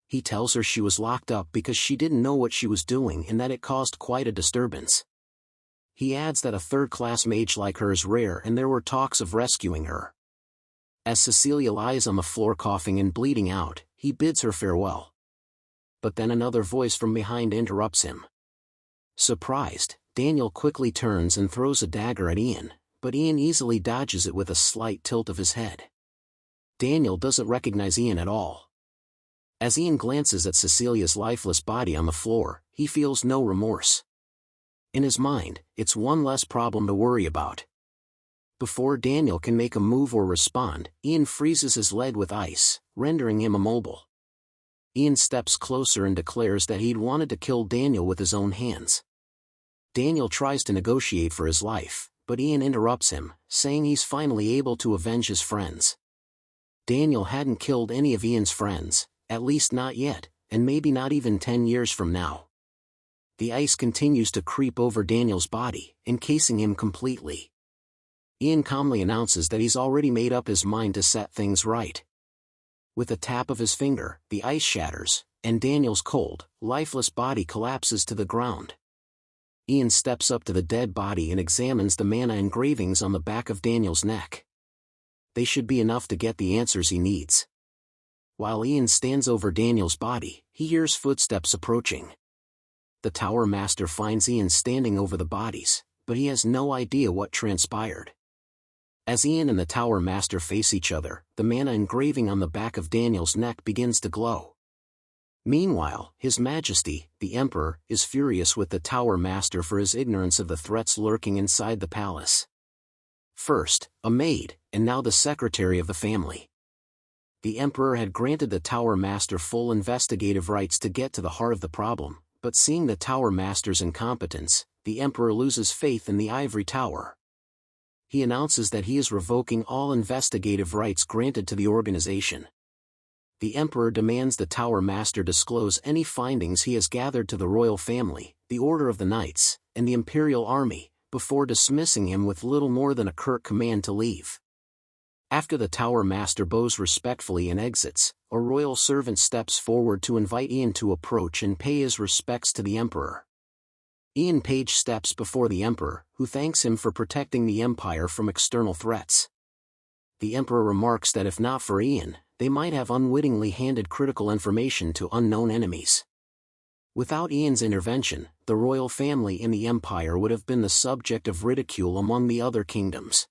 He tells her she was locked up because she didn't know what she was doing and that it caused quite a disturbance. He adds that a third-class mage like her is rare and there were talks of rescuing her. As Cecilia lies on the floor coughing and bleeding out, he bids her farewell. But then another voice from behind interrupts him. Surprised, Daniel quickly turns and throws a dagger at Ian, but Ian easily dodges it with a slight tilt of his head. Daniel doesn't recognize Ian at all. As Ian glances at Cecilia's lifeless body on the floor, he feels no remorse. In his mind, it's one less problem to worry about. Before Daniel can make a move or respond, Ian freezes his leg with ice, rendering him immobile. Ian steps closer and declares that he'd wanted to kill Daniel with his own hands. Daniel tries to negotiate for his life, but Ian interrupts him, saying he's finally able to avenge his friends. Daniel hadn't killed any of Ian's friends, at least not yet, and maybe not even 10 years from now. The ice continues to creep over Daniel's body, encasing him completely. Ian calmly announces that he's already made up his mind to set things right. With a tap of his finger, the ice shatters, and Daniel's cold, lifeless body collapses to the ground. Ian steps up to the dead body and examines the mana engravings on the back of Daniel's neck. They should be enough to get the answers he needs. While Ian stands over Daniel's body, he hears footsteps approaching. The Tower Master finds Ian standing over the bodies, but he has no idea what transpired. As Ian and the Tower Master face each other, the mana engraving on the back of Daniel's neck begins to glow. Meanwhile, His Majesty, the Emperor, is furious with the Tower Master for his ignorance of the threats lurking inside the palace. First, a maid, and now the secretary of the family. The Emperor had granted the Tower Master full investigative rights to get to the heart of the problem, but seeing the Tower Master's incompetence, the Emperor loses faith in the Ivory Tower. He announces that he is revoking all investigative rights granted to the organization. The Emperor demands the Tower Master disclose any findings he has gathered to the royal family, the Order of the Knights, and the Imperial Army, before dismissing him with little more than a curt command to leave. After the Tower Master bows respectfully and exits, a royal servant steps forward to invite Ian to approach and pay his respects to the Emperor. Ian Page steps before the Emperor, who thanks him for protecting the Empire from external threats. The Emperor remarks that if not for Ian, they might have unwittingly handed critical information to unknown enemies. Without Ian's intervention, the royal family in the Empire would have been the subject of ridicule among the other kingdoms.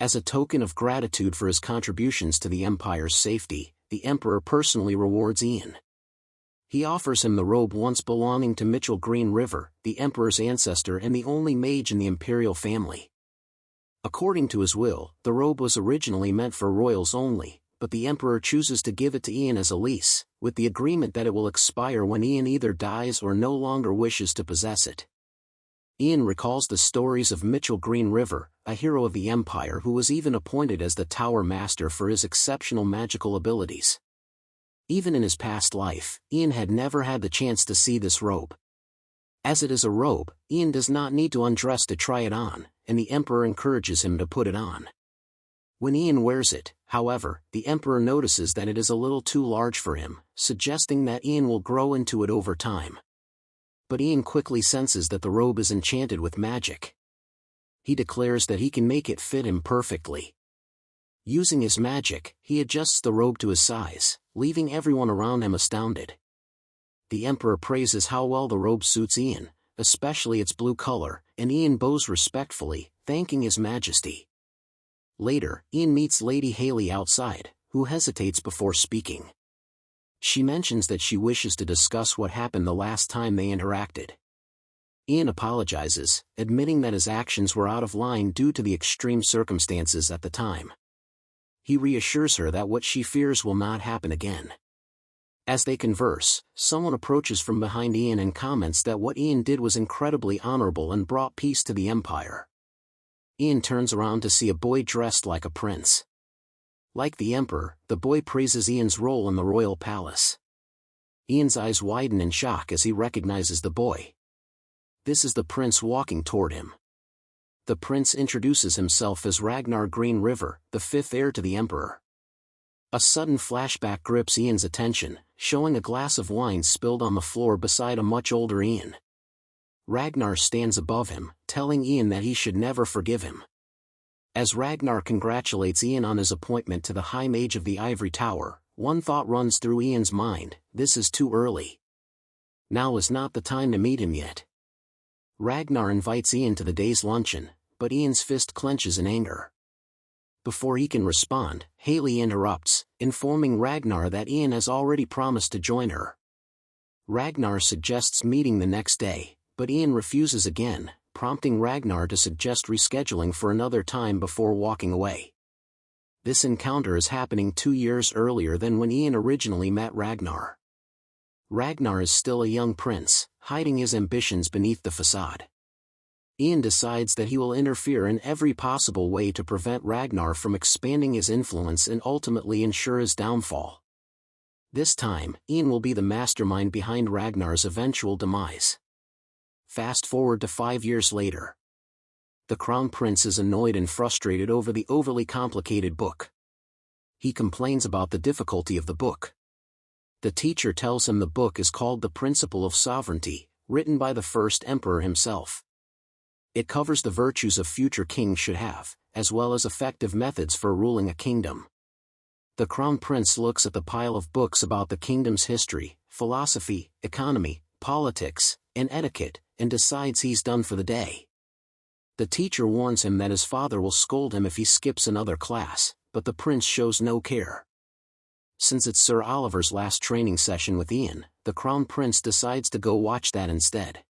As a token of gratitude for his contributions to the Empire's safety, the Emperor personally rewards Ian. He offers him the robe once belonging to Mitchell Green River, the Emperor's ancestor and the only mage in the imperial family. According to his will, the robe was originally meant for royals only, but the Emperor chooses to give it to Ian as a lease, with the agreement that it will expire when Ian either dies or no longer wishes to possess it. Ian recalls the stories of Mitchell Green River, a hero of the Empire who was even appointed as the Tower Master for his exceptional magical abilities. Even in his past life, Ian had never had the chance to see this robe. As it is a robe, Ian does not need to undress to try it on, and the Emperor encourages him to put it on. When Ian wears it, however, the Emperor notices that it is a little too large for him, suggesting that Ian will grow into it over time. But Ian quickly senses that the robe is enchanted with magic. He declares that he can make it fit him perfectly. Using his magic, he adjusts the robe to his size, leaving everyone around him astounded. The Emperor praises how well the robe suits Ian, especially its blue color, and Ian bows respectfully, thanking His Majesty. Later, Ian meets Lady Haley outside, who hesitates before speaking. She mentions that she wishes to discuss what happened the last time they interacted. Ian apologizes, admitting that his actions were out of line due to the extreme circumstances at the time. He reassures her that what she fears will not happen again. As they converse, someone approaches from behind Ian and comments that what Ian did was incredibly honorable and brought peace to the Empire. Ian turns around to see a boy dressed like a prince. Like the Emperor, the boy praises Ian's role in the royal palace. Ian's eyes widen in shock as he recognizes the boy. This is the prince walking toward him. The prince introduces himself as Ragnar Green River, the fifth heir to the Emperor. A sudden flashback grips Ian's attention, showing a glass of wine spilled on the floor beside a much older Ian. Ragnar stands above him, telling Ian that he should never forgive him. As Ragnar congratulates Ian on his appointment to the High Mage of the Ivory Tower, one thought runs through Ian's mind: this is too early. Now is not the time to meet him yet. Ragnar invites Ian to the day's luncheon, but Ian's fist clenches in anger. Before he can respond, Haley interrupts, informing Ragnar that Ian has already promised to join her. Ragnar suggests meeting the next day, but Ian refuses again, prompting Ragnar to suggest rescheduling for another time before walking away. This encounter is happening 2 years earlier than when Ian originally met Ragnar. Ragnar is still a young prince, hiding his ambitions beneath the facade. Ian decides that he will interfere in every possible way to prevent Ragnar from expanding his influence and ultimately ensure his downfall. This time, Ian will be the mastermind behind Ragnar's eventual demise. Fast forward to 5 years later. The Crown Prince is annoyed and frustrated over the overly complicated book. He complains about the difficulty of the book. The teacher tells him the book is called The Principle of Sovereignty, written by the first emperor himself. It covers the virtues a future king should have, as well as effective methods for ruling a kingdom. The Crown Prince looks at the pile of books about the kingdom's history, philosophy, economy, politics, and etiquette, and decides he's done for the day. The teacher warns him that his father will scold him if he skips another class, but the prince shows no care. Since it's Sir Oliver's last training session with Ian, the Crown Prince decides to go watch that instead.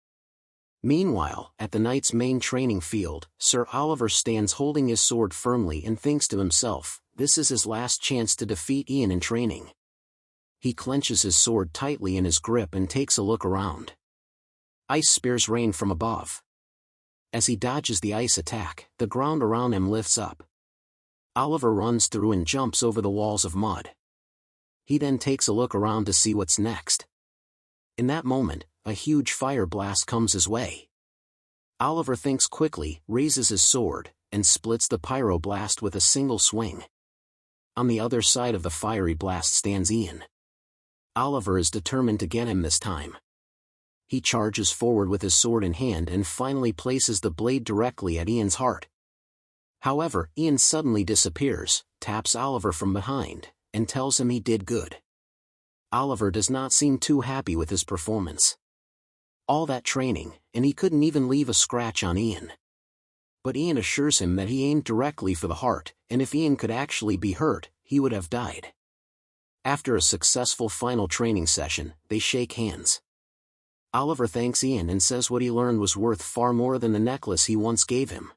Meanwhile, at the knight's main training field, Sir Oliver stands holding his sword firmly and thinks to himself, this is his last chance to defeat Ian in training. He clenches his sword tightly in his grip and takes a look around. Ice spears rain from above. As he dodges the ice attack, the ground around him lifts up. Oliver runs through and jumps over the walls of mud. He then takes a look around to see what's next. In that moment, a huge fire blast comes his way. Oliver thinks quickly, raises his sword, and splits the pyroblast with a single swing. On the other side of the fiery blast stands Ian. Oliver is determined to get him this time. He charges forward with his sword in hand and finally places the blade directly at Ian's heart. However, Ian suddenly disappears, taps Oliver from behind, and tells him he did good. Oliver does not seem too happy with his performance. All that training, and he couldn't even leave a scratch on Ian. But Ian assures him that he aimed directly for the heart, and if Ian could actually be hurt, he would have died. After a successful final training session, they shake hands. Oliver thanks Ian and says what he learned was worth far more than the necklace he once gave him.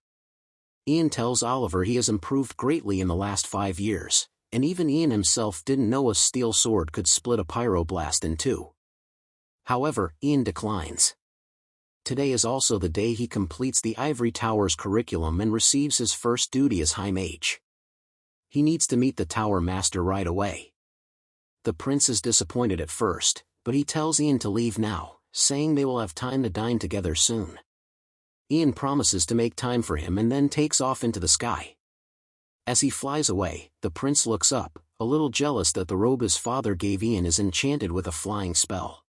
Ian tells Oliver he has improved greatly in the last 5 years, and even Ian himself didn't know a steel sword could split a pyroblast in two. However, Ian declines. Today is also the day he completes the Ivory Tower's curriculum and receives his first duty as High Mage. He needs to meet the Tower Master right away. The prince is disappointed at first, but he tells Ian to leave now, saying they will have time to dine together soon. Ian promises to make time for him and then takes off into the sky. As he flies away, the prince looks up, a little jealous that the robe his father gave Ian is enchanted with a flying spell.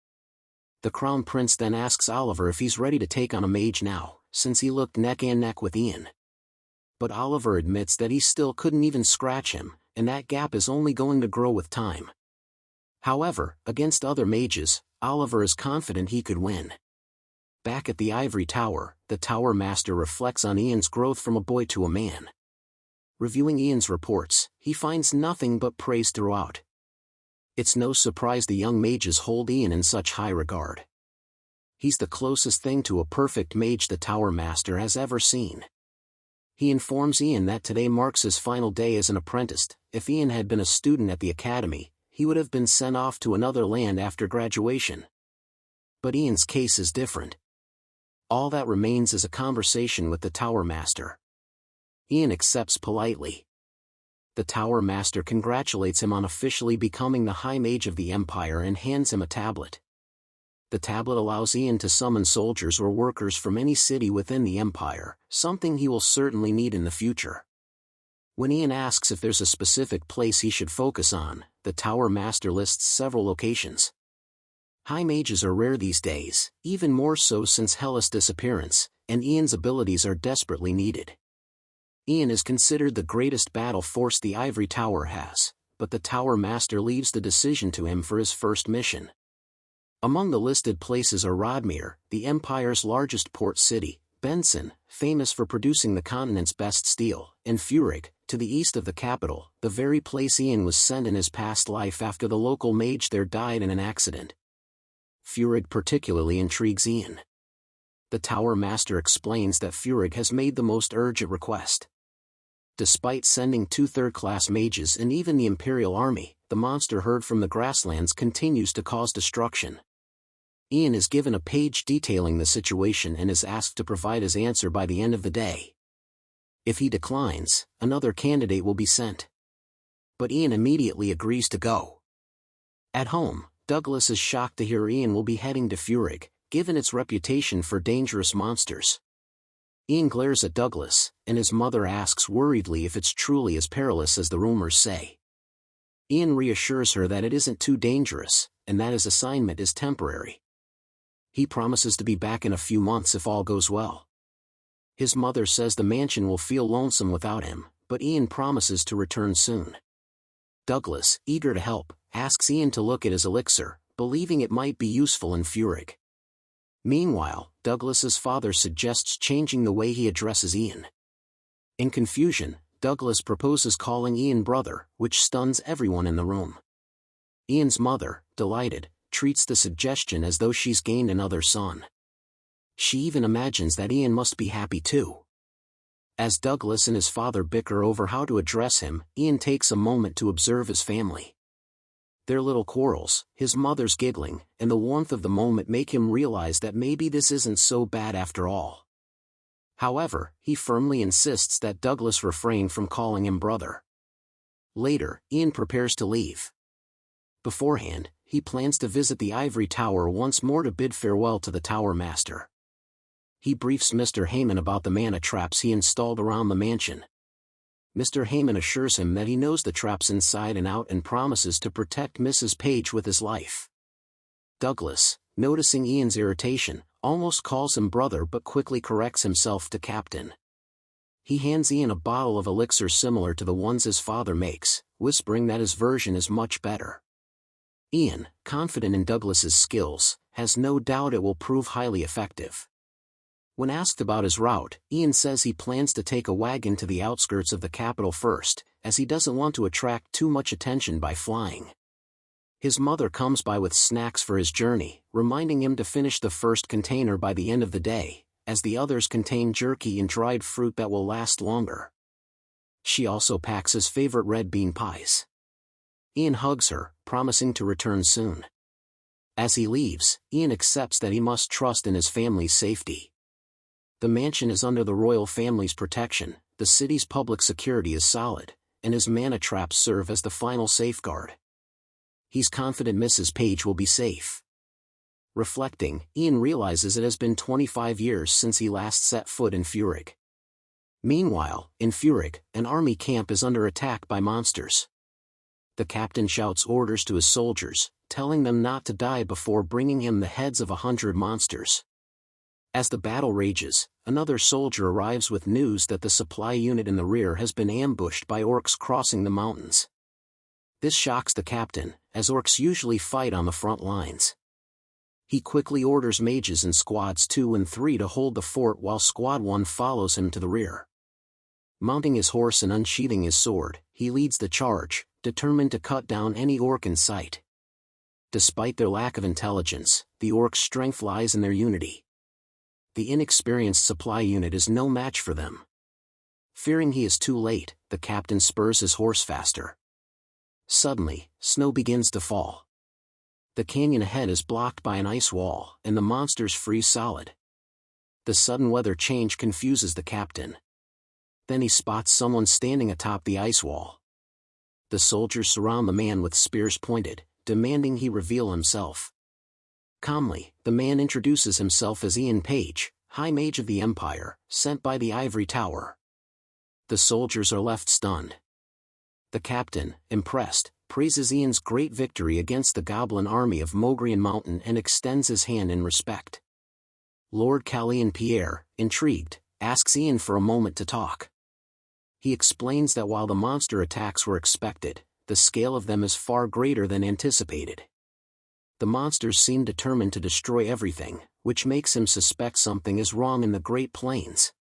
The Crown Prince then asks Oliver if he's ready to take on a mage now, since he looked neck and neck with Ian. But Oliver admits that he still couldn't even scratch him, and that gap is only going to grow with time. However, against other mages, Oliver is confident he could win. Back at the Ivory Tower, the Tower Master reflects on Ian's growth from a boy to a man. Reviewing Ian's reports, he finds nothing but praise throughout. It's no surprise the young mages hold Ian in such high regard. He's the closest thing to a perfect mage the Tower Master has ever seen. He informs Ian that today marks his final day as an apprentice. If Ian had been a student at the academy, he would have been sent off to another land after graduation. But Ian's case is different. All that remains is a conversation with the Tower Master. Ian accepts politely. The Tower Master congratulates him on officially becoming the High Mage of the Empire and hands him a tablet. The tablet allows Ian to summon soldiers or workers from any city within the Empire, something he will certainly need in the future. When Ian asks if there's a specific place he should focus on, the Tower Master lists several locations. High mages are rare these days, even more so since Hella's disappearance, and Ian's abilities are desperately needed. Ian is considered the greatest battle force the Ivory Tower has, but the Tower Master leaves the decision to him for his first mission. Among the listed places are Rodmere, the Empire's largest port city, Benson, famous for producing the continent's best steel, and Furig, to the east of the capital, the very place Ian was sent in his past life after the local mage there died in an accident. Furig particularly intrigues Ian. The Tower Master explains that Furig has made the most urgent request. Despite sending 2 third-class mages and even the Imperial Army, the monster herd from the grasslands continues to cause destruction. Ian is given a page detailing the situation and is asked to provide his answer by the end of the day. If he declines, another candidate will be sent. But Ian immediately agrees to go. At home, Douglas is shocked to hear Ian will be heading to Furig, given its reputation for dangerous monsters. Ian glares at Douglas, and his mother asks worriedly if it's truly as perilous as the rumors say. Ian reassures her that it isn't too dangerous, and that his assignment is temporary. He promises to be back in a few months if all goes well. His mother says the mansion will feel lonesome without him, but Ian promises to return soon. Douglas, eager to help, asks Ian to look at his elixir, believing it might be useful in Furig. Meanwhile, Douglas's father suggests changing the way he addresses Ian. In confusion, Douglas proposes calling Ian brother, which stuns everyone in the room. Ian's mother, delighted, treats the suggestion as though she's gained another son. She even imagines that Ian must be happy too. As Douglas and his father bicker over how to address him, Ian takes a moment to observe his family. Their little quarrels, his mother's giggling, and the warmth of the moment make him realize that maybe this isn't so bad after all. However, he firmly insists that Douglas refrain from calling him brother. Later, Ian prepares to leave. Beforehand, he plans to visit the Ivory Tower once more to bid farewell to the Tower Master. He briefs Mr. Heyman about the mana traps he installed around the mansion. Mr. Heyman assures him that he knows the traps inside and out and promises to protect Mrs. Page with his life. Douglas, noticing Ian's irritation, almost calls him brother but quickly corrects himself to captain. He hands Ian a bottle of elixir similar to the ones his father makes, whispering that his version is much better. Ian, confident in Douglas's skills, has no doubt it will prove highly effective. When asked about his route, Ian says he plans to take a wagon to the outskirts of the capital first, as he doesn't want to attract too much attention by flying. His mother comes by with snacks for his journey, reminding him to finish the first container by the end of the day, as the others contain jerky and dried fruit that will last longer. She also packs his favorite red bean pies. Ian hugs her, promising to return soon. As he leaves, Ian accepts that he must trust in his family's safety. The mansion is under the royal family's protection, the city's public security is solid, and his mana traps serve as the final safeguard. He's confident Mrs. Page will be safe. Reflecting, Ian realizes it has been 25 years since he last set foot in Furig. Meanwhile, in Furig, an army camp is under attack by monsters. The captain shouts orders to his soldiers, telling them not to die before bringing him the heads of 100 monsters. As the battle rages, another soldier arrives with news that the supply unit in the rear has been ambushed by orcs crossing the mountains. This shocks the captain, as orcs usually fight on the front lines. He quickly orders mages in squads 2 and 3 to hold the fort while squad 1 follows him to the rear. Mounting his horse and unsheathing his sword, he leads the charge, determined to cut down any orc in sight. Despite their lack of intelligence, the orcs' strength lies in their unity. The inexperienced supply unit is no match for them. Fearing he is too late, the captain spurs his horse faster. Suddenly, snow begins to fall. The canyon ahead is blocked by an ice wall, and the monsters freeze solid. The sudden weather change confuses the captain. Then he spots someone standing atop the ice wall. The soldiers surround the man with spears pointed, demanding he reveal himself. Calmly, the man introduces himself as Ian Page, High Mage of the Empire, sent by the Ivory Tower. The soldiers are left stunned. The captain, impressed, praises Ian's great victory against the goblin army of Mogrian Mountain and extends his hand in respect. Lord Callian Pierre, intrigued, asks Ian for a moment to talk. He explains that while the monster attacks were expected, the scale of them is far greater than anticipated. The monsters seem determined to destroy everything, which makes him suspect something is wrong in the Great Plains.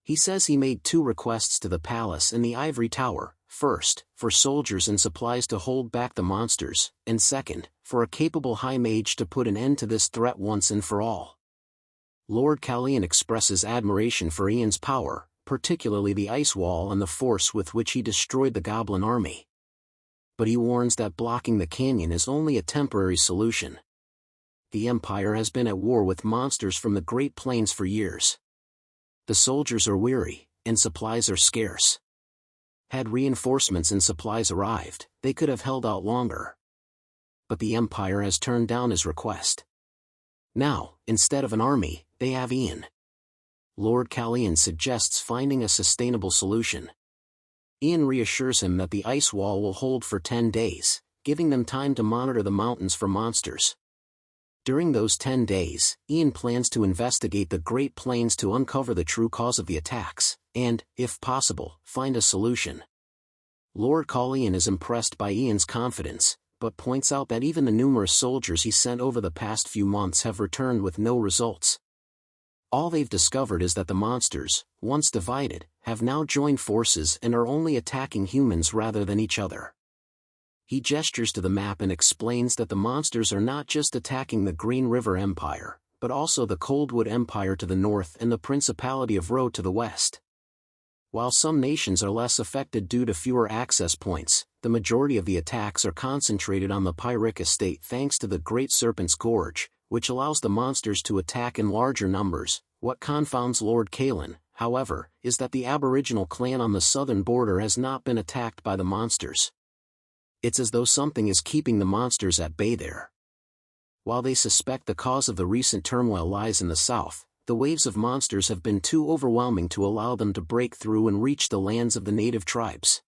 He says he made 2 requests to the palace and the ivory tower, first, for soldiers and supplies to hold back the monsters, and second, for a capable high mage to put an end to this threat once and for all. Lord Callian expresses admiration for Ian's power, particularly the ice wall and the force with which he destroyed the goblin army. But he warns that blocking the canyon is only a temporary solution. The Empire has been at war with monsters from the Great Plains for years. The soldiers are weary, and supplies are scarce. Had reinforcements and supplies arrived, they could have held out longer. But the Empire has turned down his request. Now, instead of an army, they have Ian. Lord Callian suggests finding a sustainable solution. Ian reassures him that the ice wall will hold for 10 days, giving them time to monitor the mountains for monsters. During those 10 days, Ian plans to investigate the Great Plains to uncover the true cause of the attacks, and, if possible, find a solution. Lord Callian is impressed by Ian's confidence, but points out that even the numerous soldiers he sent over the past few months have returned with no results. All they've discovered is that the monsters, once divided, have now joined forces and are only attacking humans rather than each other. He gestures to the map and explains that the monsters are not just attacking the Green River Empire, but also the Coldwood Empire to the north and the Principality of Ro to the west. While some nations are less affected due to fewer access points, the majority of the attacks are concentrated on the Pyric estate thanks to the Great Serpent's Gorge, which allows the monsters to attack in larger numbers. What confounds Lord Callian, however, is that the Aboriginal clan on the southern border has not been attacked by the monsters. It's as though something is keeping the monsters at bay there. While they suspect the cause of the recent turmoil lies in the south, the waves of monsters have been too overwhelming to allow them to break through and reach the lands of the native tribes.